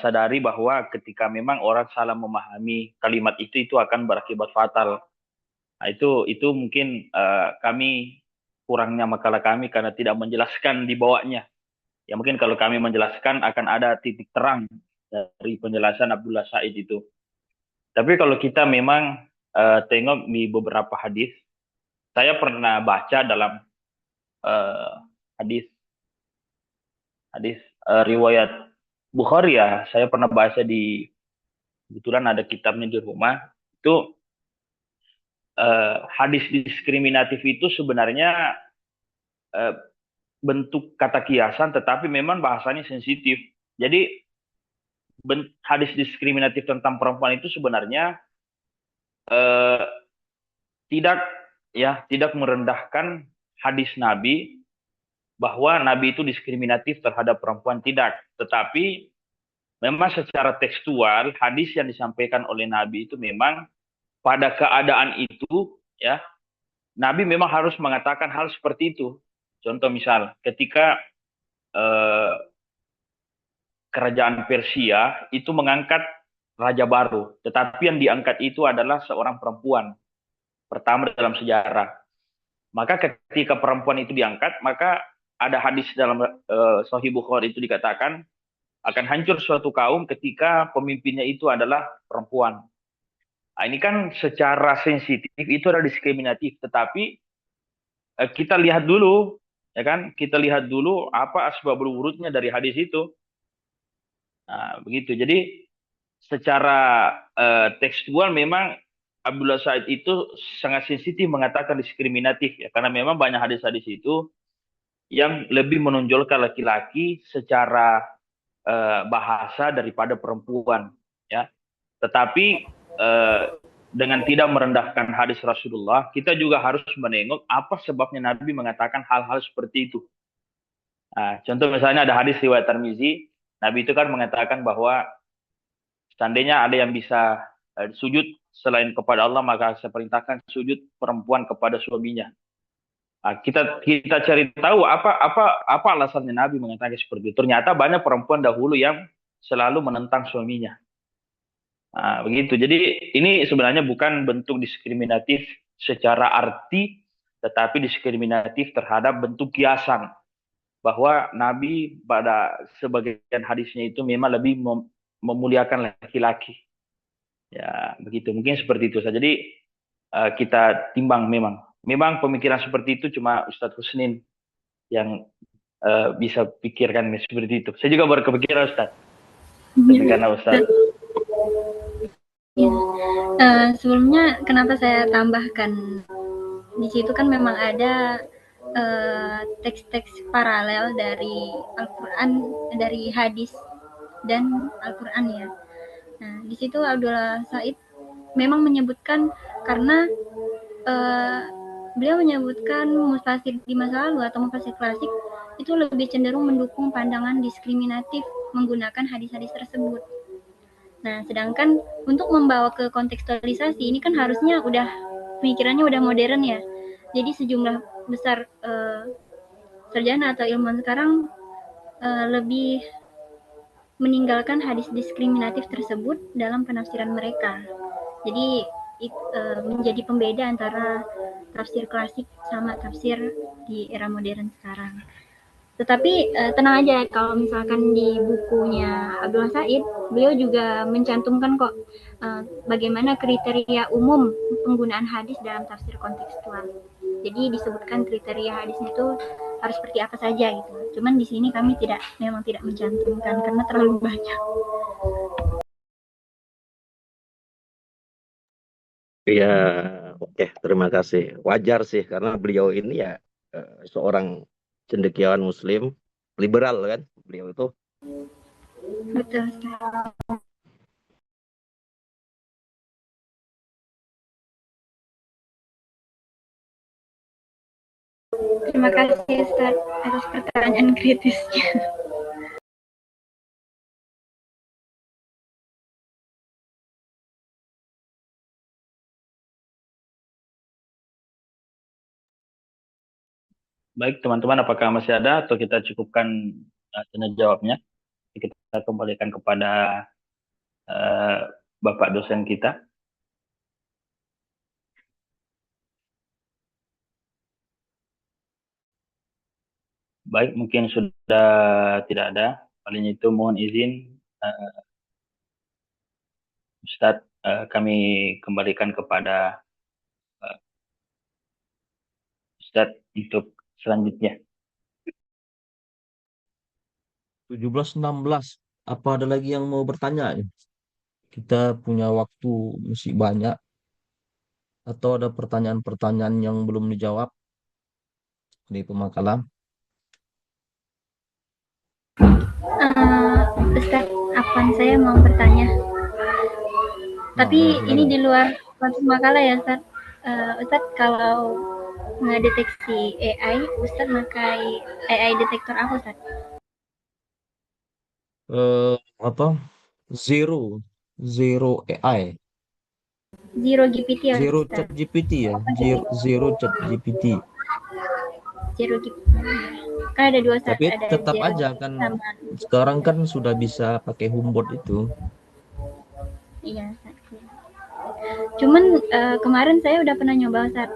Speaker 2: sadari bahwa ketika memang orang salah memahami kalimat itu akan berakibat fatal. Nah, itu mungkin kami kurangnya makalah kami karena tidak menjelaskan di bawahnya. Ya mungkin kalau kami menjelaskan akan ada titik terang dari penjelasan Abdullah Said itu. Tapi kalau kita memang tengok di beberapa hadis, saya pernah baca dalam hadis riwayat Bukhari ya, saya pernah baca kebetulan ada kitabnya di rumah, itu hadis diskriminatif itu sebenarnya bentuk kata kiasan, tetapi memang bahasanya sensitif. Jadi hadis diskriminatif tentang perempuan itu sebenarnya tidak merendahkan hadis Nabi bahwa Nabi itu diskriminatif terhadap perempuan, tidak. Tetapi memang secara tekstual hadis yang disampaikan oleh Nabi itu memang pada keadaan itu ya Nabi memang harus mengatakan hal seperti itu. Contoh misal ketika kerajaan Persia itu mengangkat raja baru, tetapi yang diangkat itu adalah seorang perempuan pertama dalam sejarah. Maka ketika perempuan itu diangkat, maka ada hadis dalam Sahih Bukhari itu dikatakan akan hancur suatu kaum ketika pemimpinnya itu adalah perempuan. Nah, ini kan secara sensitif itu adalah diskriminatif, tetapi kita lihat dulu, ya kan? Kita lihat dulu apa asbabul wurudnya dari hadis itu. Nah, begitu. Jadi secara tekstual memang Abdullah Said itu sangat sensitif mengatakan diskriminatif ya, karena memang banyak hadis-hadis itu yang lebih menonjolkan laki-laki secara bahasa daripada perempuan ya. Tetapi dengan tidak merendahkan hadis Rasulullah, kita juga harus menengok apa sebabnya Nabi mengatakan hal-hal seperti itu. Nah, contoh misalnya ada hadis riwayat Tirmizi, Nabi itu kan mengatakan bahwa seandainya ada yang bisa sujud selain kepada Allah, maka saya perintahkan sujud perempuan kepada suaminya. Nah, kita cari tahu apa alasannya Nabi mengatakan seperti itu. Ternyata banyak perempuan dahulu yang selalu menentang suaminya. Nah, begitu. Jadi ini sebenarnya bukan bentuk diskriminatif secara arti, tetapi diskriminatif terhadap bentuk kiasan. Bahwa Nabi pada sebagian hadisnya itu memang lebih memuliakan laki-laki. Ya, begitu. Mungkin seperti itu saja. Jadi kita timbang memang pemikiran seperti itu cuma Ustadz Husnin yang bisa pikirkan seperti itu. Saya juga baru kepikiran Ustadz. Tapi karena Ustadz.
Speaker 3: Ya. Sebelumnya kenapa saya tambahkan di situ kan memang ada teks-teks paralel dari Al-Quran, dari hadis dan Al-Quran ya. Nah, di situ Abdullah Said memang menyebutkan karena beliau menyebutkan mufasir di masa lalu atau mufasir klasik itu lebih cenderung mendukung pandangan diskriminatif menggunakan hadis-hadis tersebut. Nah, sedangkan untuk membawa ke kontekstualisasi ini kan harusnya pemikirannya udah modern ya. Jadi sejumlah besar sarjana atau ilmuwan sekarang lebih meninggalkan hadis diskriminatif tersebut dalam penafsiran mereka. Jadi menjadi pembeda antara tafsir klasik sama tafsir di era modern sekarang. Tetapi tenang aja, kalau misalkan di bukunya Abdullah Said, beliau juga mencantumkan kok bagaimana kriteria umum penggunaan hadis dalam tafsir kontekstual. Jadi disebutkan kriteria hadisnya itu harus seperti apa saja gitu. Cuman di sini kami memang tidak mencantumkan karena terlalu banyak.
Speaker 6: Ya, oke, terima kasih. Wajar sih karena beliau ini ya seorang cendekiawan Muslim liberal kan, beliau itu.
Speaker 3: Betul sekali. Terima kasih Ustaz atas pertanyaan kritisnya.
Speaker 2: Baik teman-teman, apakah masih ada atau kita cukupkan tanya jawabnya? Kita kembalikan kepada Bapak dosen kita. Baik, mungkin sudah tidak ada. Paling itu mohon izin Ustadz, kami kembalikan kepada Ustadz untuk selanjutnya.
Speaker 1: 17.16. Apa ada lagi yang mau bertanya? Kita punya waktu masih banyak. Atau ada pertanyaan-pertanyaan yang belum dijawab di pemakalan?
Speaker 3: Ustaz, Afwan, saya mau bertanya. Tapi ini di luar konteks makalah ya, Ustaz. Ustaz, kalau ngedeteksi AI, Ustaz pakai AI detektor apa, Ustaz?
Speaker 1: Apa? Zero. Zero AI.
Speaker 3: Zero GPT ya,
Speaker 1: Zero
Speaker 3: Ustaz?
Speaker 1: Chat GPT ya.
Speaker 3: Apa sih?
Speaker 1: Zero Chat GPT.
Speaker 3: Zero GPT. Kan ada dua, Ustaz.
Speaker 1: Tapi
Speaker 3: Ada
Speaker 1: tetap
Speaker 3: zero
Speaker 1: aja kan
Speaker 3: sama.
Speaker 1: sekarang kan sudah bisa pakai homebot itu.
Speaker 3: Iya, Ustaz. Cuman kemarin saya udah pernah nyoba, Ustaz.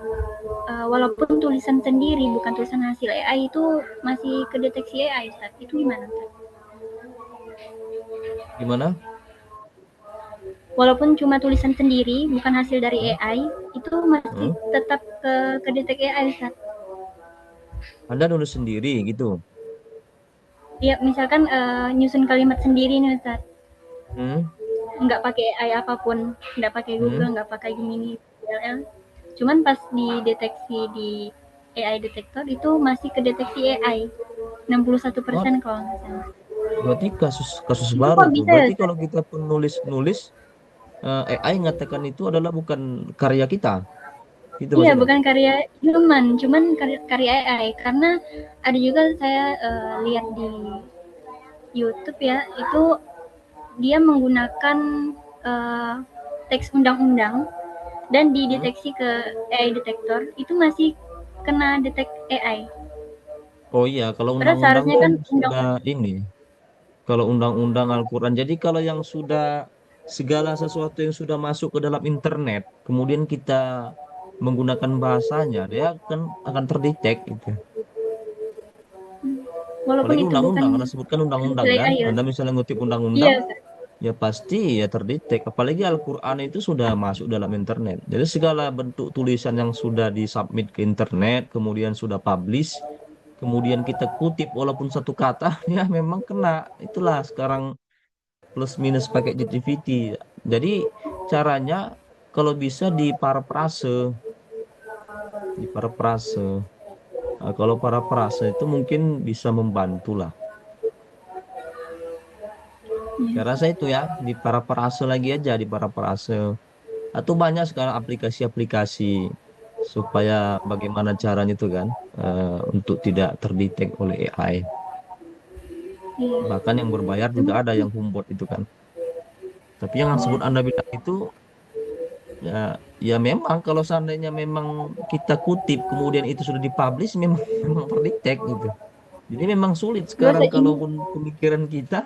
Speaker 3: Walaupun tulisan sendiri, bukan tulisan hasil AI itu masih kedeteksi AI, Ustaz. Itu gimana, Ustaz?
Speaker 1: Gimana?
Speaker 3: Walaupun cuma tulisan sendiri, bukan hasil dari AI, itu masih tetap kedetek AI, Ustaz.
Speaker 1: Anda nulis sendiri gitu.
Speaker 3: Ya, misalkan nyusun kalimat sendiri nih, Ustaz. Nggak pakai AI apapun, nggak pakai Google, nggak pakai Gemini, DLL. Cuman pas dideteksi di AI detektor itu masih kedeteksi AI 61% kalau nggak salah.
Speaker 1: Berarti kasus
Speaker 3: Itu
Speaker 1: baru
Speaker 3: kok
Speaker 1: tuh.
Speaker 3: bisa ya,
Speaker 1: Berarti
Speaker 3: Ustaz?
Speaker 1: kalau kita pun nulis AI ngatakan itu adalah bukan karya kita. Itu
Speaker 3: Iya,
Speaker 1: maksudnya.
Speaker 3: bukan karya human, cuman karya AI. Karena ada juga saya lihat di YouTube ya, itu dia menggunakan teks undang-undang dan dideteksi ke AI detektor, itu masih kena detek AI.
Speaker 1: Oh iya, kalau
Speaker 3: Padahal
Speaker 1: undang-undang
Speaker 3: seharusnya
Speaker 1: kan
Speaker 3: kan
Speaker 1: sudah ini. Kalau undang-undang Al-Quran. Jadi kalau yang sudah segala sesuatu yang sudah masuk ke dalam internet, kemudian kita menggunakan bahasanya, dia akan terdetek itu.
Speaker 3: walaupun
Speaker 1: Apalagi
Speaker 3: itu bukan
Speaker 1: undang-undang, Anda sebutkan undang-undang
Speaker 3: hasil
Speaker 1: kan,
Speaker 3: AI ya.
Speaker 1: Anda misalnya ngutip
Speaker 3: Iya,
Speaker 1: undang-undang,
Speaker 3: Ustaz.
Speaker 1: ya pasti ya terdetek. Apalagi Al-Quran itu sudah masuk dalam internet. Jadi segala bentuk tulisan yang sudah disubmit ke internet, kemudian sudah publish, kemudian kita kutip walaupun satu kata, ya memang kena. Itulah sekarang plus minus pakai ChatGPT. Jadi caranya kalau bisa diparafrase. Nah, kalau parafrase itu mungkin bisa membantu lah. Saya rasa itu ya, diparafrase lagi aja, diparafrase. Atau banyak sekarang aplikasi-aplikasi supaya bagaimana caranya itu kan untuk tidak terdetek oleh AI.
Speaker 3: Iya.
Speaker 1: Bahkan yang berbayar juga ada yang homebot itu kan. Tapi yang sebut Anda bilang itu ya, ya memang kalau seandainya memang kita kutip kemudian itu sudah dipublish memang memang terdetek gitu. Jadi memang sulit
Speaker 3: Bahasa
Speaker 1: sekarang
Speaker 3: ini
Speaker 1: kalaupun pemikiran kita,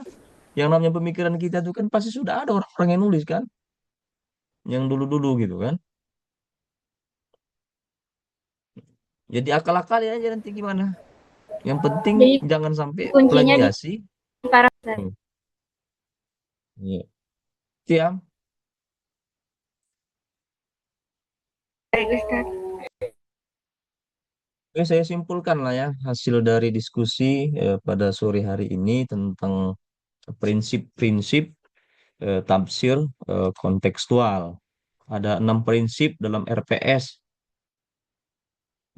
Speaker 1: yang namanya pemikiran kita itu kan pasti sudah ada orang-orang yang nulis kan, yang dulu-dulu gitu kan. Jadi akal-akal ya aja nanti gimana. Yang penting
Speaker 3: jadi
Speaker 1: jangan sampai
Speaker 3: kuncinya di
Speaker 1: plagiasi.
Speaker 3: para
Speaker 1: Hmm. Iya. Siap.
Speaker 3: Ustaz.
Speaker 1: Oke, saya simpulkan lah ya hasil dari diskusi pada sore hari ini tentang prinsip-prinsip tafsir kontekstual. Ada 6 prinsip dalam RPS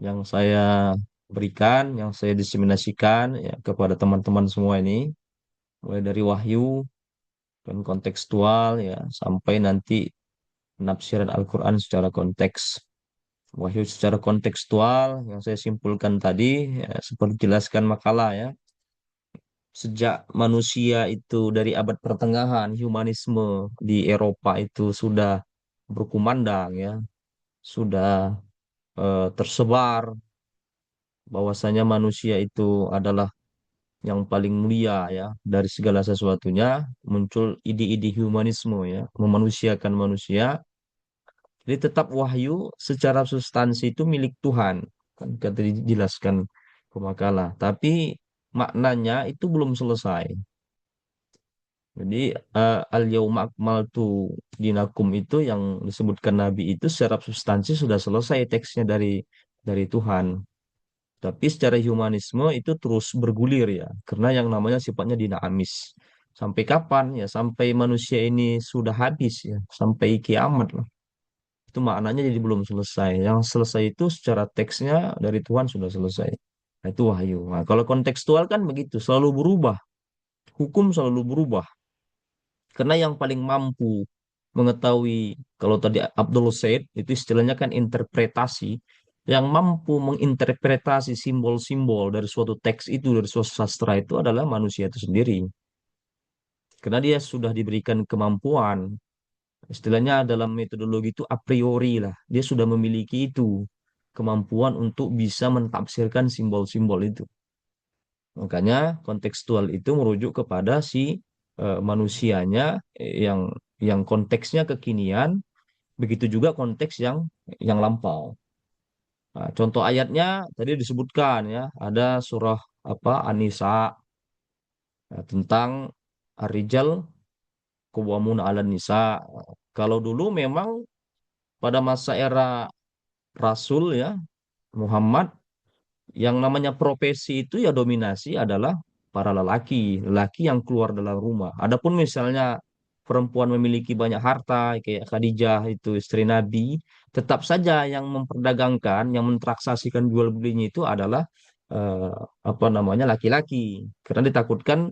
Speaker 1: yang saya berikan, yang saya diseminasikan ya, kepada teman-teman semua ini, mulai dari wahyu dan kontekstual ya, sampai nanti penafsiran Al-Quran secara konteks. Wahyu secara kontekstual yang saya simpulkan tadi, ya, seperti jelaskan makalah ya, sejak manusia itu dari abad pertengahan, humanisme di Eropa itu sudah berkumandang ya, sudah tersebar bahwasanya manusia itu adalah yang paling mulia ya dari segala sesuatunya, muncul ide-ide humanisme ya, memanusiakan manusia. Jadi tetap wahyu secara substansi itu milik Tuhan, kan kata dijelaskan pemakalah. Tapi maknanya itu belum selesai. Jadi al-yauma akmaltu dinakum itu yang disebutkan Nabi itu secara substansi sudah selesai teksnya dari Tuhan. Tapi secara humanisme itu terus bergulir ya, karena yang namanya sifatnya dinamis. Sampai kapan ya? Sampai manusia ini sudah habis ya, sampai kiamat lah. Itu maknanya jadi belum selesai. Yang selesai itu secara teksnya dari Tuhan sudah selesai. Nah, itu wahyu. Nah, kalau kontekstual kan begitu, selalu berubah. Hukum selalu berubah. Karena yang paling mampu mengetahui, kalau tadi Abdul Said, itu istilahnya kan interpretasi, yang mampu menginterpretasi simbol-simbol dari suatu teks itu, dari suatu sastra itu adalah manusia itu sendiri. Karena dia sudah diberikan kemampuan, istilahnya dalam metodologi itu a priori lah, dia sudah memiliki itu, kemampuan untuk bisa mentafsirkan simbol-simbol itu. Makanya kontekstual itu merujuk kepada si manusianya yang konteksnya kekinian, begitu juga konteks yang lampau. Nah, contoh ayatnya tadi disebutkan ya, ada surah apa An-Nisa ya, tentang Ar-Rijal Qawwamun 'alan Nisa. Kalau dulu memang pada masa era Rasul ya Muhammad, yang namanya profesi itu ya dominasi adalah para lelaki, lelaki yang keluar dalam rumah. Adapun misalnya perempuan memiliki banyak harta, kayak Khadijah itu istri Nabi, tetap saja yang memperdagangkan, yang mentransaksikan jual belinya itu adalah eh, apa namanya laki-laki. Karena ditakutkan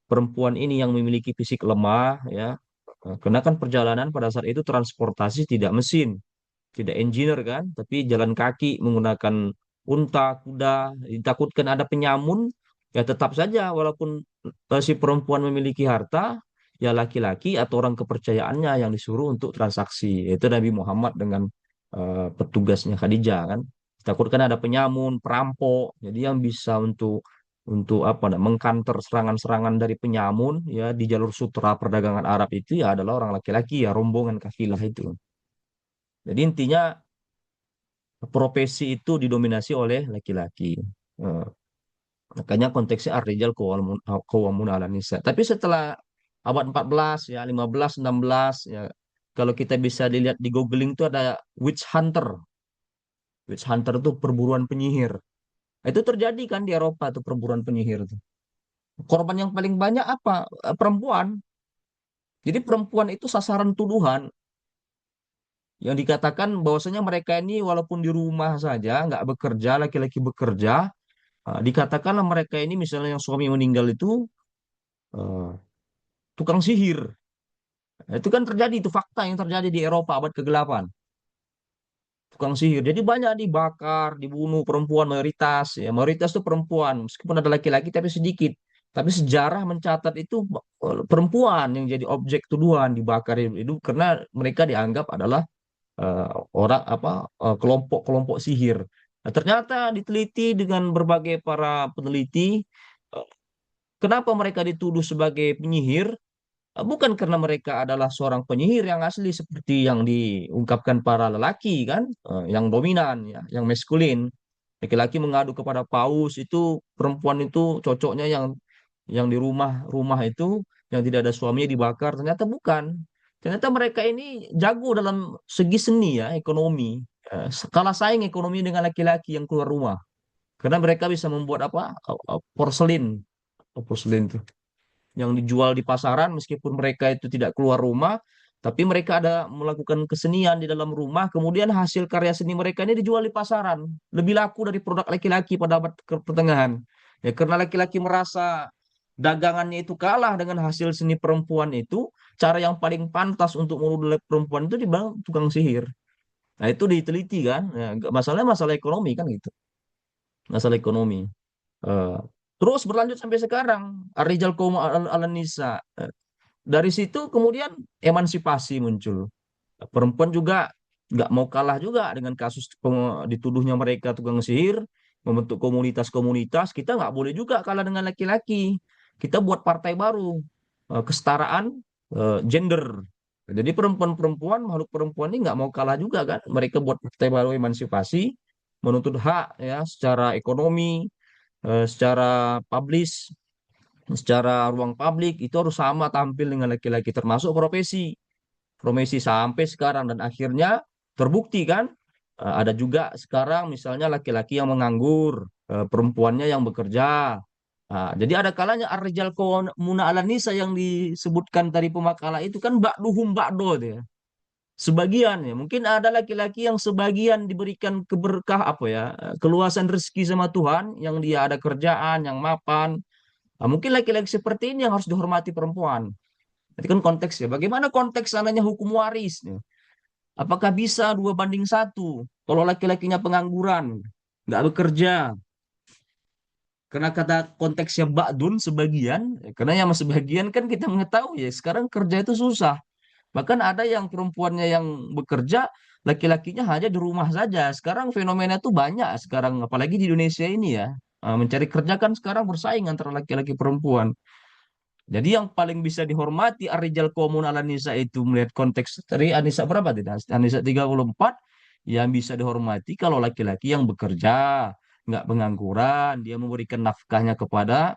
Speaker 1: perempuan ini yang memiliki fisik lemah, ya, karena kan perjalanan pada saat itu transportasi tidak mesin, tidak engineer kan, tapi jalan kaki menggunakan unta, kuda, ditakutkan ada penyamun, ya tetap saja walaupun si perempuan memiliki harta, ya laki-laki atau orang kepercayaannya yang disuruh untuk transaksi, yaitu Nabi Muhammad dengan petugasnya Khadijah kan. Ditakutkan ada penyamun, perampok, jadi yang bisa untuk apa mengkanter serangan-serangan dari penyamun ya di jalur sutra perdagangan Arab itu ya adalah orang laki-laki ya rombongan kafilah itu. Jadi intinya profesi itu didominasi oleh laki-laki. Eh, Makanya konteksnya ar-rijal qawwamun 'alan nisa. Tapi setelah abad 14 ya, 15, 16 ya, kalau kita bisa dilihat di googling itu ada witch hunter. Witch hunter itu perburuan penyihir. Itu terjadi kan di Eropa tuh perburuan penyihir tuh. Korban yang paling banyak apa? Perempuan. Jadi perempuan itu sasaran tuduhan yang dikatakan bahwasanya mereka ini walaupun di rumah saja nggak bekerja, laki-laki bekerja, dikatakanlah mereka ini misalnya yang suami meninggal itu eh, tukang sihir. Nah, itu kan terjadi, itu fakta yang terjadi di Eropa abad ke-8. Tukang sihir. Jadi banyak dibakar, dibunuh perempuan mayoritas. Ya, mayoritas itu perempuan. Meskipun ada laki-laki tapi sedikit. Tapi sejarah mencatat itu perempuan yang jadi objek tuduhan dibakar itu karena mereka dianggap adalah eh, orang apa kelompok-kelompok sihir. Nah, ternyata diteliti dengan berbagai para peneliti, eh, kenapa mereka dituduh sebagai penyihir? Bukan karena mereka adalah seorang penyihir yang asli seperti yang diungkapkan para lelaki kan, yang dominan ya, yang maskulin. Laki-laki mengadu kepada paus itu, perempuan itu cocoknya yang di rumah-rumah itu yang tidak ada suaminya dibakar. Ternyata bukan. Ternyata mereka ini jago dalam segi seni ya, ekonomi. Kalah saing ekonomi dengan laki-laki yang keluar rumah. Karena mereka bisa membuat apa? Porselin. Porselin tuh yang dijual di pasaran meskipun mereka itu tidak keluar rumah, tapi mereka ada melakukan kesenian di dalam rumah, kemudian hasil karya seni mereka ini dijual di pasaran, lebih laku dari produk laki-laki pada abad pertengahan. Ya, karena laki-laki merasa dagangannya itu kalah dengan hasil seni perempuan itu, cara yang paling pantas untuk menuduh perempuan itu dibilang tukang sihir. Nah, itu diteliti kan. Ya, masalahnya masalah ekonomi kan gitu. Masalah ekonomi. Eh, Terus berlanjut sampai sekarang, Ar-Rijal Qaum ala Nisa. Dari situ kemudian emansipasi muncul. Perempuan juga nggak mau kalah juga dengan kasus dituduhnya mereka tukang sihir, membentuk komunitas-komunitas. Kita nggak boleh juga kalah dengan laki-laki. Kita buat partai baru, kesetaraan gender. Jadi perempuan-perempuan, makhluk perempuan ini nggak mau kalah juga kan. Mereka buat partai baru emansipasi, menuntut hak ya secara ekonomi, secara publish, secara ruang publik itu harus sama tampil dengan laki-laki termasuk profesi sampai sekarang dan akhirnya terbukti kan. Ada juga sekarang misalnya laki-laki yang menganggur, perempuannya yang bekerja. Jadi ada kalanya ar-rijal qawwamuna 'alan nisa yang disebutkan tadi pemakala itu kan ba'duhum ba'do dia. Sebagian ya, mungkin ada laki-laki yang sebagian diberikan keberkah apa ya, keluasan rezeki sama Tuhan, yang dia ada kerjaan, yang mapan. Mungkin laki-laki seperti ini yang harus dihormati perempuan. Itu kan konteksnya. Bagaimana konteks sananya hukum waris? Ya? Apakah bisa 2 banding 1? Kalau laki-lakinya pengangguran, nggak bekerja, karena kata konteksnya ba'dun sebagian, karena yang sebagian kan kita mengetahui ya sekarang kerja itu susah. Bahkan ada yang perempuannya yang bekerja, laki-lakinya hanya di rumah saja. Sekarang fenomena itu banyak sekarang, apalagi di Indonesia ini ya. Mencari kerja kan sekarang bersaing antara laki-laki perempuan. Jadi yang paling bisa dihormati Ar-Rijal Qawwamun 'alan Nisa itu melihat konteks tadi Anisa berapa tidak? Anisa 34 yang bisa dihormati kalau laki-laki yang bekerja, nggak pengangguran, dia memberikan nafkahnya kepada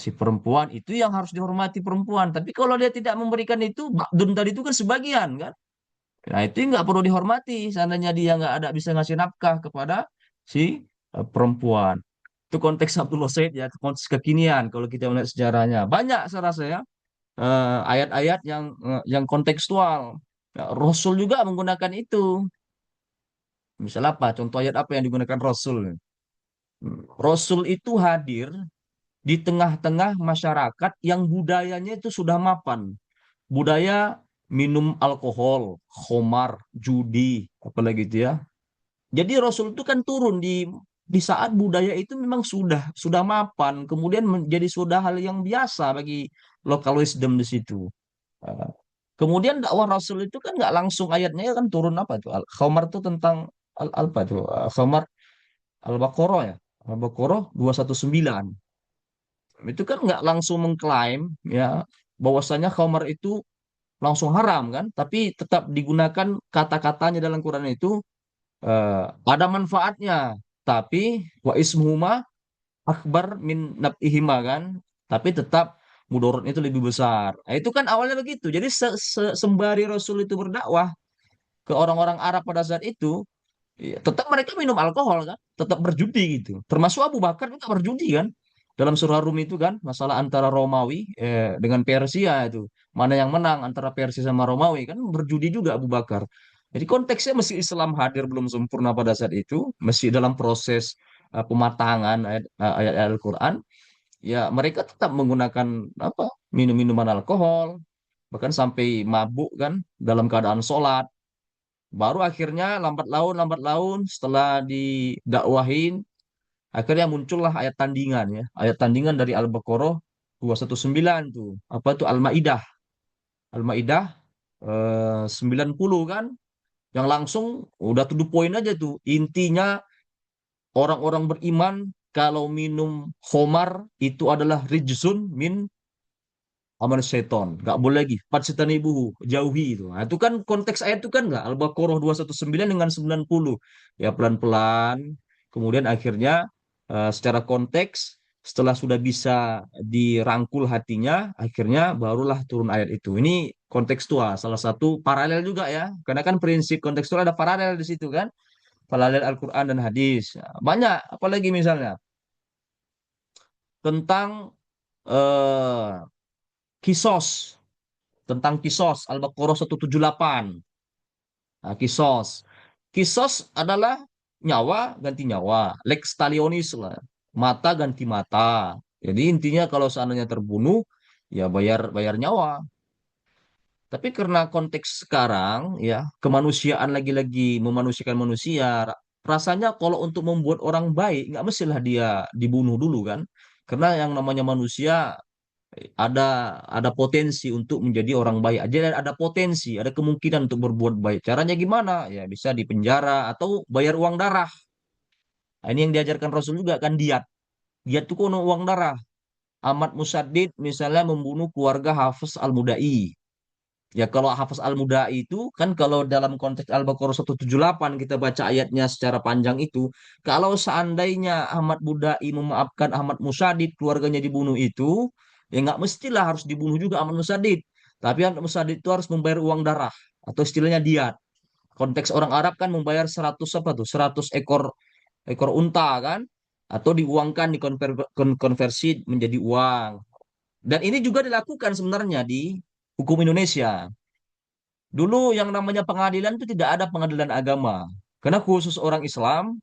Speaker 1: si perempuan itu yang harus dihormati perempuan. Tapi kalau dia tidak memberikan itu, ba'dun tadi itu kan sebagian kan. Nah, itu nggak perlu dihormati. Seandainya dia nggak ada bisa ngasih nafkah kepada si perempuan. Itu konteks Abdullah Said ya, konteks kekinian kalau kita melihat sejarahnya. Banyak saya rasa ya ayat-ayat yang kontekstual. Ya, Rasul juga menggunakan itu. Misal apa? Contoh ayat apa yang digunakan Rasul? Rasul itu hadir di tengah-tengah masyarakat yang budayanya itu sudah mapan. Budaya minum alkohol, khomar, judi, apalagi itu ya. Jadi Rasul itu kan turun di saat budaya itu memang sudah mapan, kemudian menjadi sudah hal yang biasa bagi lokal wisdom di situ. Uh, Kemudian dakwah Rasul itu kan nggak langsung ayatnya kan turun apa itu? Al-Khamar itu tentang apa itu? Khamar Al-Baqarah ya. Al-Baqarah 219. Itu kan nggak langsung mengklaim ya bahwasanya khamar itu langsung haram kan, tapi tetap digunakan kata-katanya dalam Quran itu ada manfaatnya, tapi wa ismuhuma akbar min nab'ihima kan, tapi tetap mudaratnya itu lebih besar. Nah, itu kan awalnya begitu. Jadi sembari Rasul itu berdakwah ke orang-orang Arab pada saat itu, ya, tetap mereka minum alkohol kan, tetap berjudi gitu. Termasuk Abu Bakar juga berjudi kan. Dalam surah Rum itu kan, masalah antara Romawi dengan Persia itu. Mana yang menang antara Persia sama Romawi kan berjudi juga Abu Bakar. Jadi konteksnya masih Islam hadir belum sempurna pada saat itu, masih dalam proses pematangan ayat-ayat Al-Quran. Ya mereka tetap menggunakan apa minum-minuman alkohol, bahkan sampai mabuk kan dalam keadaan sholat. Baru akhirnya lambat laun setelah didakwahin, akhirnya muncullah ayat tandingan ya. Ayat tandingan dari Al-Baqarah 219 tuh. Apa tuh Al-Maidah. Al-Maidah 90 kan. Yang langsung udah to the point aja tuh. Intinya orang-orang beriman kalau minum khomar itu adalah rijsun min aman seton, nggak boleh lagi setan ibu jauhi itu. Nah, itu kan konteks ayat itu kan nggak Al-Baqarah 219 dengan 90 ya pelan-pelan kemudian akhirnya secara konteks setelah sudah bisa dirangkul hatinya akhirnya barulah turun ayat itu. Ini kontekstual salah satu paralel juga ya karena kan prinsip kontekstual ada paralel di situ kan. paralel Al-Quran dan hadis. Ya, banyak, apalagi misalnya tentang eh, kisos, tentang kisos Al-Baqarah 178. Nah, kisos. Kisos adalah nyawa ganti nyawa, lex talionis lah. Mata ganti mata. Jadi intinya kalau seandainya terbunuh, ya bayar bayar nyawa. Tapi karena konteks sekarang ya kemanusiaan lagi-lagi memanusiakan manusia, rasanya kalau untuk membuat orang baik nggak mestilah dia dibunuh dulu kan? Karena yang namanya manusia ada potensi untuk menjadi orang baik aja, ada potensi, ada kemungkinan untuk berbuat baik. Caranya gimana? Ya bisa dipenjara atau bayar uang darah. Nah, ini yang diajarkan Rasul juga kan diat. Diat itu kono uang darah. Ahmad Musaddid misalnya membunuh keluarga Hafiz Al-Mudai. Ya kalau Hafiz Al-Mudai itu kan kalau dalam konteks Al-Baqarah 178 kita baca ayatnya secara panjang itu, kalau seandainya Ahmad Mudai memaafkan Ahmad Musadid keluarganya dibunuh itu, ya nggak mestilah harus dibunuh juga Ahmad Musadid. Tapi Ahmad Musadid itu harus membayar uang darah atau istilahnya diat. Konteks orang Arab kan membayar 100 apa tuh? 100 ekor ekor unta kan? Atau diuangkan dikonversi menjadi uang. Dan ini juga dilakukan sebenarnya di hukum Indonesia. Dulu yang namanya pengadilan itu tidak ada pengadilan agama. Karena khusus orang Islam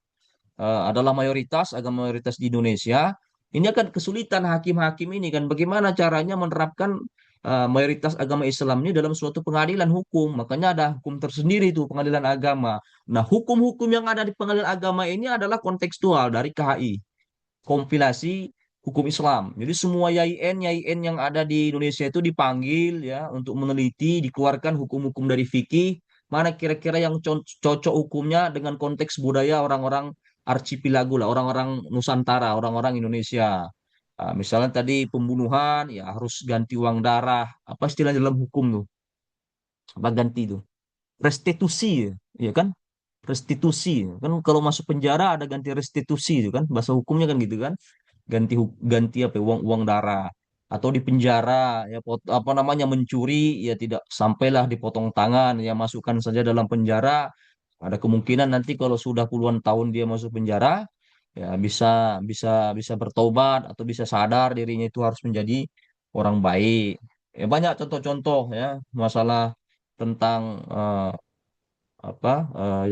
Speaker 1: adalah mayoritas, agama mayoritas di Indonesia. Ini akan kesulitan hakim-hakim ini kan bagaimana caranya menerapkan mayoritas agama Islam ini dalam suatu pengadilan hukum. Makanya ada hukum tersendiri itu pengadilan agama. Nah, hukum-hukum yang ada di pengadilan agama ini adalah kontekstual dari KHI, kompilasi hukum Islam. Jadi semua YIN yang ada di Indonesia itu dipanggil ya untuk meneliti, dikeluarkan hukum-hukum dari fikih, mana kira-kira yang cocok hukumnya dengan konteks budaya orang-orang archipelago lah, orang-orang Nusantara, orang-orang Indonesia. Misalnya tadi pembunuhan ya harus ganti uang darah. Apa istilah dalam hukum tuh? Apa ganti tuh? Restitusi ya kan? Restitusi kan kalau masuk penjara ada ganti restitusi itu kan bahasa hukumnya kan gitu kan ganti apa ya, uang uang darah atau di penjara ya apa namanya mencuri ya tidak sampailah dipotong tangan ya masukkan saja dalam penjara ada kemungkinan nanti kalau sudah puluhan tahun dia masuk penjara ya bisa bisa bisa bertobat atau bisa sadar dirinya itu harus menjadi orang baik ya banyak contoh-contoh ya masalah tentang apa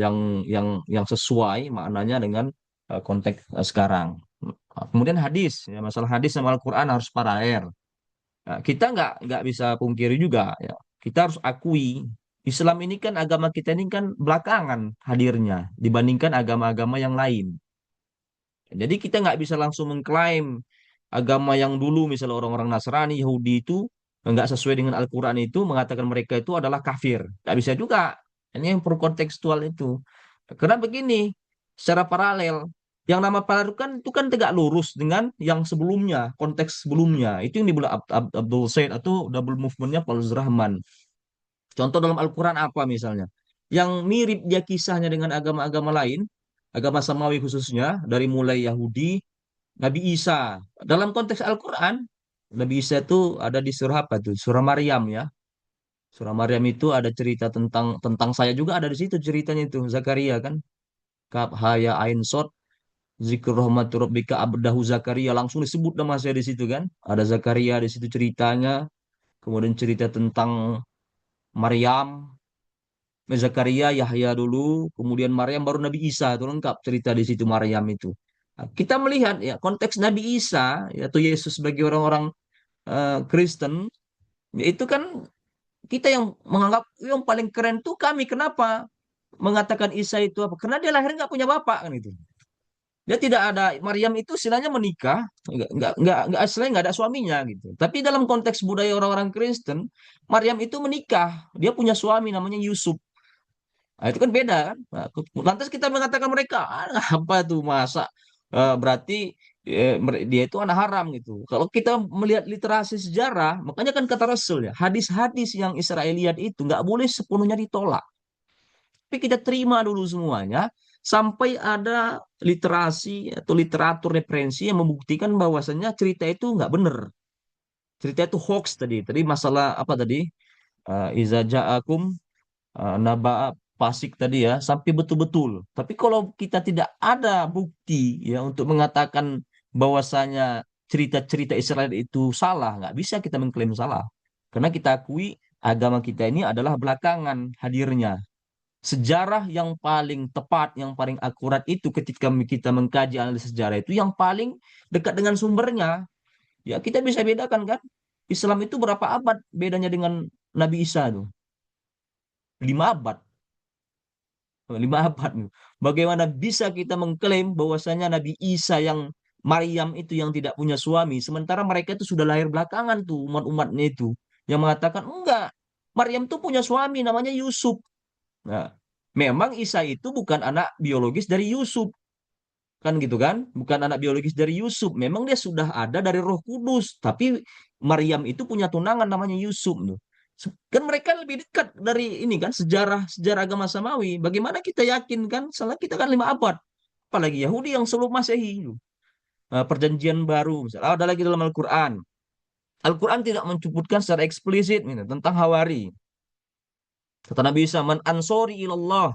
Speaker 1: yang sesuai maknanya dengan konteks sekarang. Kemudian hadis, ya masalah hadis sama Al-Quran harus paralel. Nah, kita nggak bisa pungkiri juga, ya. Kita harus akui Islam ini kan agama kita ini kan belakangan hadirnya dibandingkan agama-agama yang lain. Jadi kita nggak bisa langsung mengklaim agama yang dulu misalnya orang-orang Nasrani, Yahudi itu nggak sesuai dengan Al-Quran itu mengatakan mereka itu adalah kafir. Nggak bisa juga. Ini yang perlu kontekstual itu. Karena begini, secara paralel, yang nama paralel kan itu kan tegak lurus dengan yang sebelumnya, konteks sebelumnya. Itu yang dibilang Abdul Said atau double movementnya Paul Rahman. Contoh dalam Al-Quran apa misalnya? Yang mirip dia kisahnya dengan agama-agama lain, agama Samawi khususnya, dari mulai Yahudi, Nabi Isa. Dalam konteks Al-Quran, Nabi Isa itu ada di surah apa tuh? Surah Maryam ya. Surah Maryam itu ada cerita tentang saya juga ada di situ ceritanya itu Zakaria kan. Kaf haya ain sod zikr rahmatur rabbika abdahu Zakaria langsung disebut nama saya di situ kan. Ada Zakaria di situ ceritanya. Kemudian cerita tentang Maryam, Zakaria, Yahya dulu, kemudian Maryam baru Nabi Isa itu lengkap cerita di situ Maryam itu. Nah, kita melihat ya konteks Nabi Isa yaitu Yesus sebagai orang-orang Kristen itu kan kita yang menganggap yang paling keren tuh kami kenapa mengatakan Isa itu apa? Karena dia lahir nggak punya bapak kan itu. Dia tidak ada Maryam itu istilahnya menikah, nggak istilahnya nggak ada suaminya gitu. Tapi dalam konteks budaya orang-orang Kristen, Maryam itu menikah, dia punya suami namanya Yusuf. Nah, itu kan beda kan. Nah, lantas kita mengatakan mereka apa tuh masa berarti dia itu anak haram gitu. Kalau kita melihat literasi sejarah, makanya kan kata Rasul ya, hadis-hadis yang Israeliat itu nggak boleh sepenuhnya ditolak. Tapi kita terima dulu semuanya sampai ada literasi atau literatur referensi yang membuktikan bahwasannya cerita itu nggak benar. Cerita itu hoax tadi. Tadi masalah apa tadi? Iza ja'akum naba fasik tadi ya, sampai betul-betul. Tapi kalau kita tidak ada bukti ya untuk mengatakan bahwasanya cerita-cerita Israel itu salah, nggak bisa kita mengklaim salah. Karena kita akui agama kita ini adalah belakangan hadirnya. Sejarah yang paling tepat, yang paling akurat itu ketika kita mengkaji analisis sejarah itu yang paling dekat dengan sumbernya. Ya kita bisa bedakan kan. Islam itu berapa abad bedanya dengan Nabi Isa itu? 5 abad. 5 abad. Bagaimana bisa kita mengklaim bahwasanya Nabi Isa yang Maryam itu yang tidak punya suami, sementara mereka itu sudah lahir belakangan tuh umat-umatnya itu yang mengatakan enggak, Maryam tuh punya suami namanya Yusuf. Nah, memang Isa itu bukan anak biologis dari Yusuf, kan gitu kan? Bukan anak biologis dari Yusuf. Memang dia sudah ada dari Roh Kudus, tapi Maryam itu punya tunangan namanya Yusuf tuh. Kan mereka lebih dekat dari ini kan sejarah sejarah agama Samawi. Bagaimana kita yakin kan? Salah kita kan 5 abad. Apalagi Yahudi yang sebelum Masehi. Perjanjian baru. Misalnya ada lagi dalam Al-Quran. Al-Quran tidak menyebutkan secara eksplisit ini, tentang Hawari. Kata Nabi Isa, "Man ansori ilallah."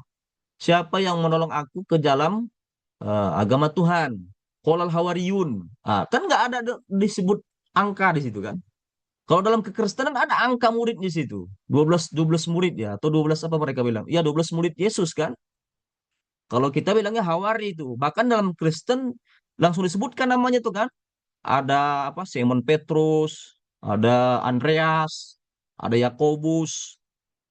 Speaker 1: Siapa yang menolong aku ke dalam agama Tuhan. Qolal Hawariyun. Kan nggak ada disebut angka di situ kan. Kalau dalam kekristenan ada angka murid di situ. 12 murid ya atau 12 apa mereka bilang? Ya 12 murid Yesus kan. Kalau kita bilangnya Hawari itu. Bahkan dalam Kristen langsung disebutkan namanya tuh kan. Ada apa? Simon Petrus, ada Andreas, ada Yakobus,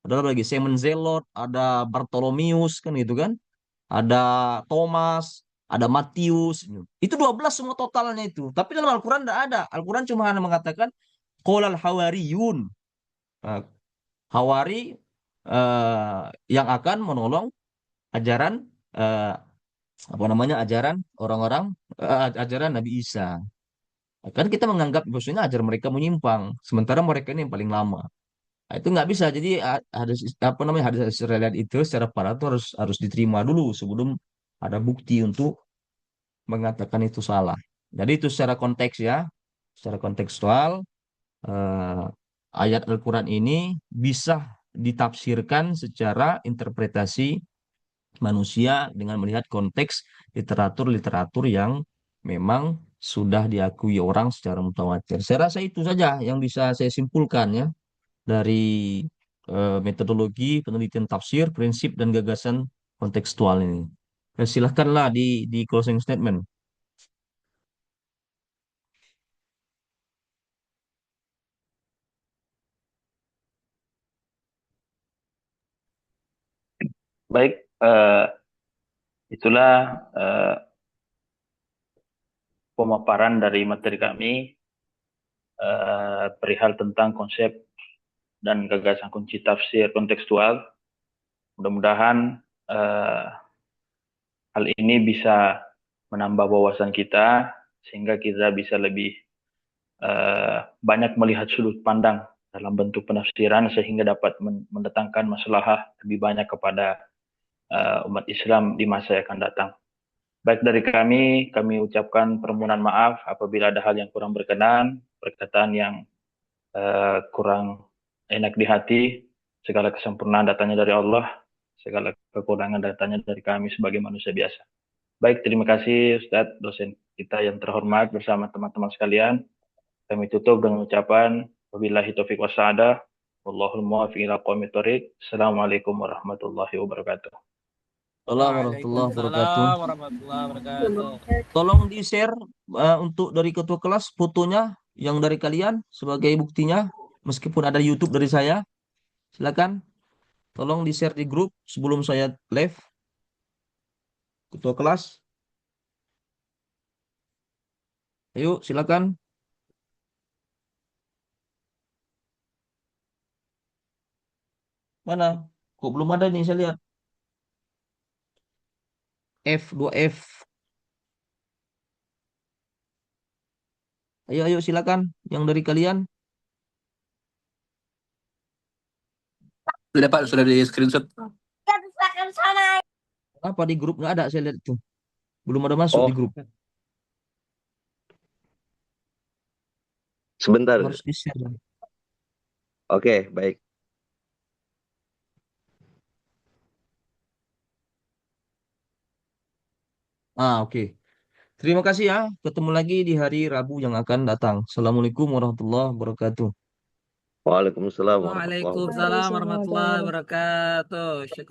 Speaker 1: ada apa lagi Simon Zelot, ada Bartolomeus kan gitu kan. Ada Thomas, ada Matius. Itu 12 semua totalnya itu. Tapi dalam Al-Quran tidak ada. Al-Quran cuma hanya mengatakan qolal hawariyun. Nah, Hawari yang akan menolong ajaran eh, apa namanya ajaran orang-orang ajaran Nabi Isa. Kan kita menganggap bahwasanya ajaran mereka menyimpang, sementara mereka ini yang paling lama. Nah, itu nggak bisa. Jadi hadis apa namanya hadis riwayat itu secara para itu harus harus diterima dulu sebelum ada bukti untuk mengatakan itu salah. Jadi itu secara konteks ya, secara kontekstual eh, ayat Al-Quran ini bisa ditafsirkan secara interpretasi manusia dengan melihat konteks literatur-literatur yang memang sudah diakui orang secara mutawatir. Saya rasa itu saja yang bisa saya simpulkan ya dari metodologi penelitian tafsir, prinsip dan gagasan kontekstual ini. Silahkanlah di closing statement.
Speaker 2: Baik, itulah eh, pemaparan dari materi kami perihal tentang konsep dan gagasan kunci tafsir kontekstual. Mudah-mudahan hal ini bisa menambah wawasan kita sehingga kita bisa lebih banyak melihat sudut pandang dalam bentuk penafsiran sehingga dapat mendatangkan masalah lebih banyak kepada umat Islam di masa yang akan datang. Baik dari kami ucapkan permohonan maaf apabila ada hal yang kurang berkenan, perkataan yang kurang enak di hati. Segala kesempurnaan datanya dari Allah, segala kekurangan datanya dari kami sebagai manusia biasa. Baik, terima kasih Ustadz, dosen kita yang terhormat bersama teman-teman sekalian. Kami tutup dengan ucapan wabillahi taufiq wassadah. Wallahul muwaffiq ila aqwamit thoriq. Assalamualaikum warahmatullahi wabarakatuh.
Speaker 1: Assalamualaikum warahmatullahi wabarakatuh.
Speaker 5: Waalaikumsalam warahmatullahi wabarakatuh.
Speaker 1: Tolong di-share untuk dari ketua kelas fotonya yang dari kalian sebagai buktinya, meskipun ada YouTube dari saya. Silakan, tolong di-share di grup sebelum saya live. Ketua kelas, ayo silakan. Mana? Kok belum ada nih saya lihat. F, 2F. Ayo, ayo silakan yang dari kalian.
Speaker 4: Sudah Pak, sudah di screenshot.
Speaker 1: Apa di grup nggak ada saya lihat itu. Belum ada masuk di
Speaker 6: Oh,
Speaker 1: grup.
Speaker 6: sebentar.
Speaker 1: Harus di-share.
Speaker 6: Oke, baik.
Speaker 1: Oke. Terima kasih ya. Ketemu lagi di hari Rabu yang akan datang. Assalamualaikum warahmatullahi wabarakatuh.
Speaker 6: Waalaikumsalam warahmatullahi wabarakatuh.
Speaker 5: Waalaikumsalam
Speaker 7: Waalaikumsalam
Speaker 5: warahmatullahi
Speaker 7: warahmatullahi wabarakatuh.
Speaker 5: wabarakatuh.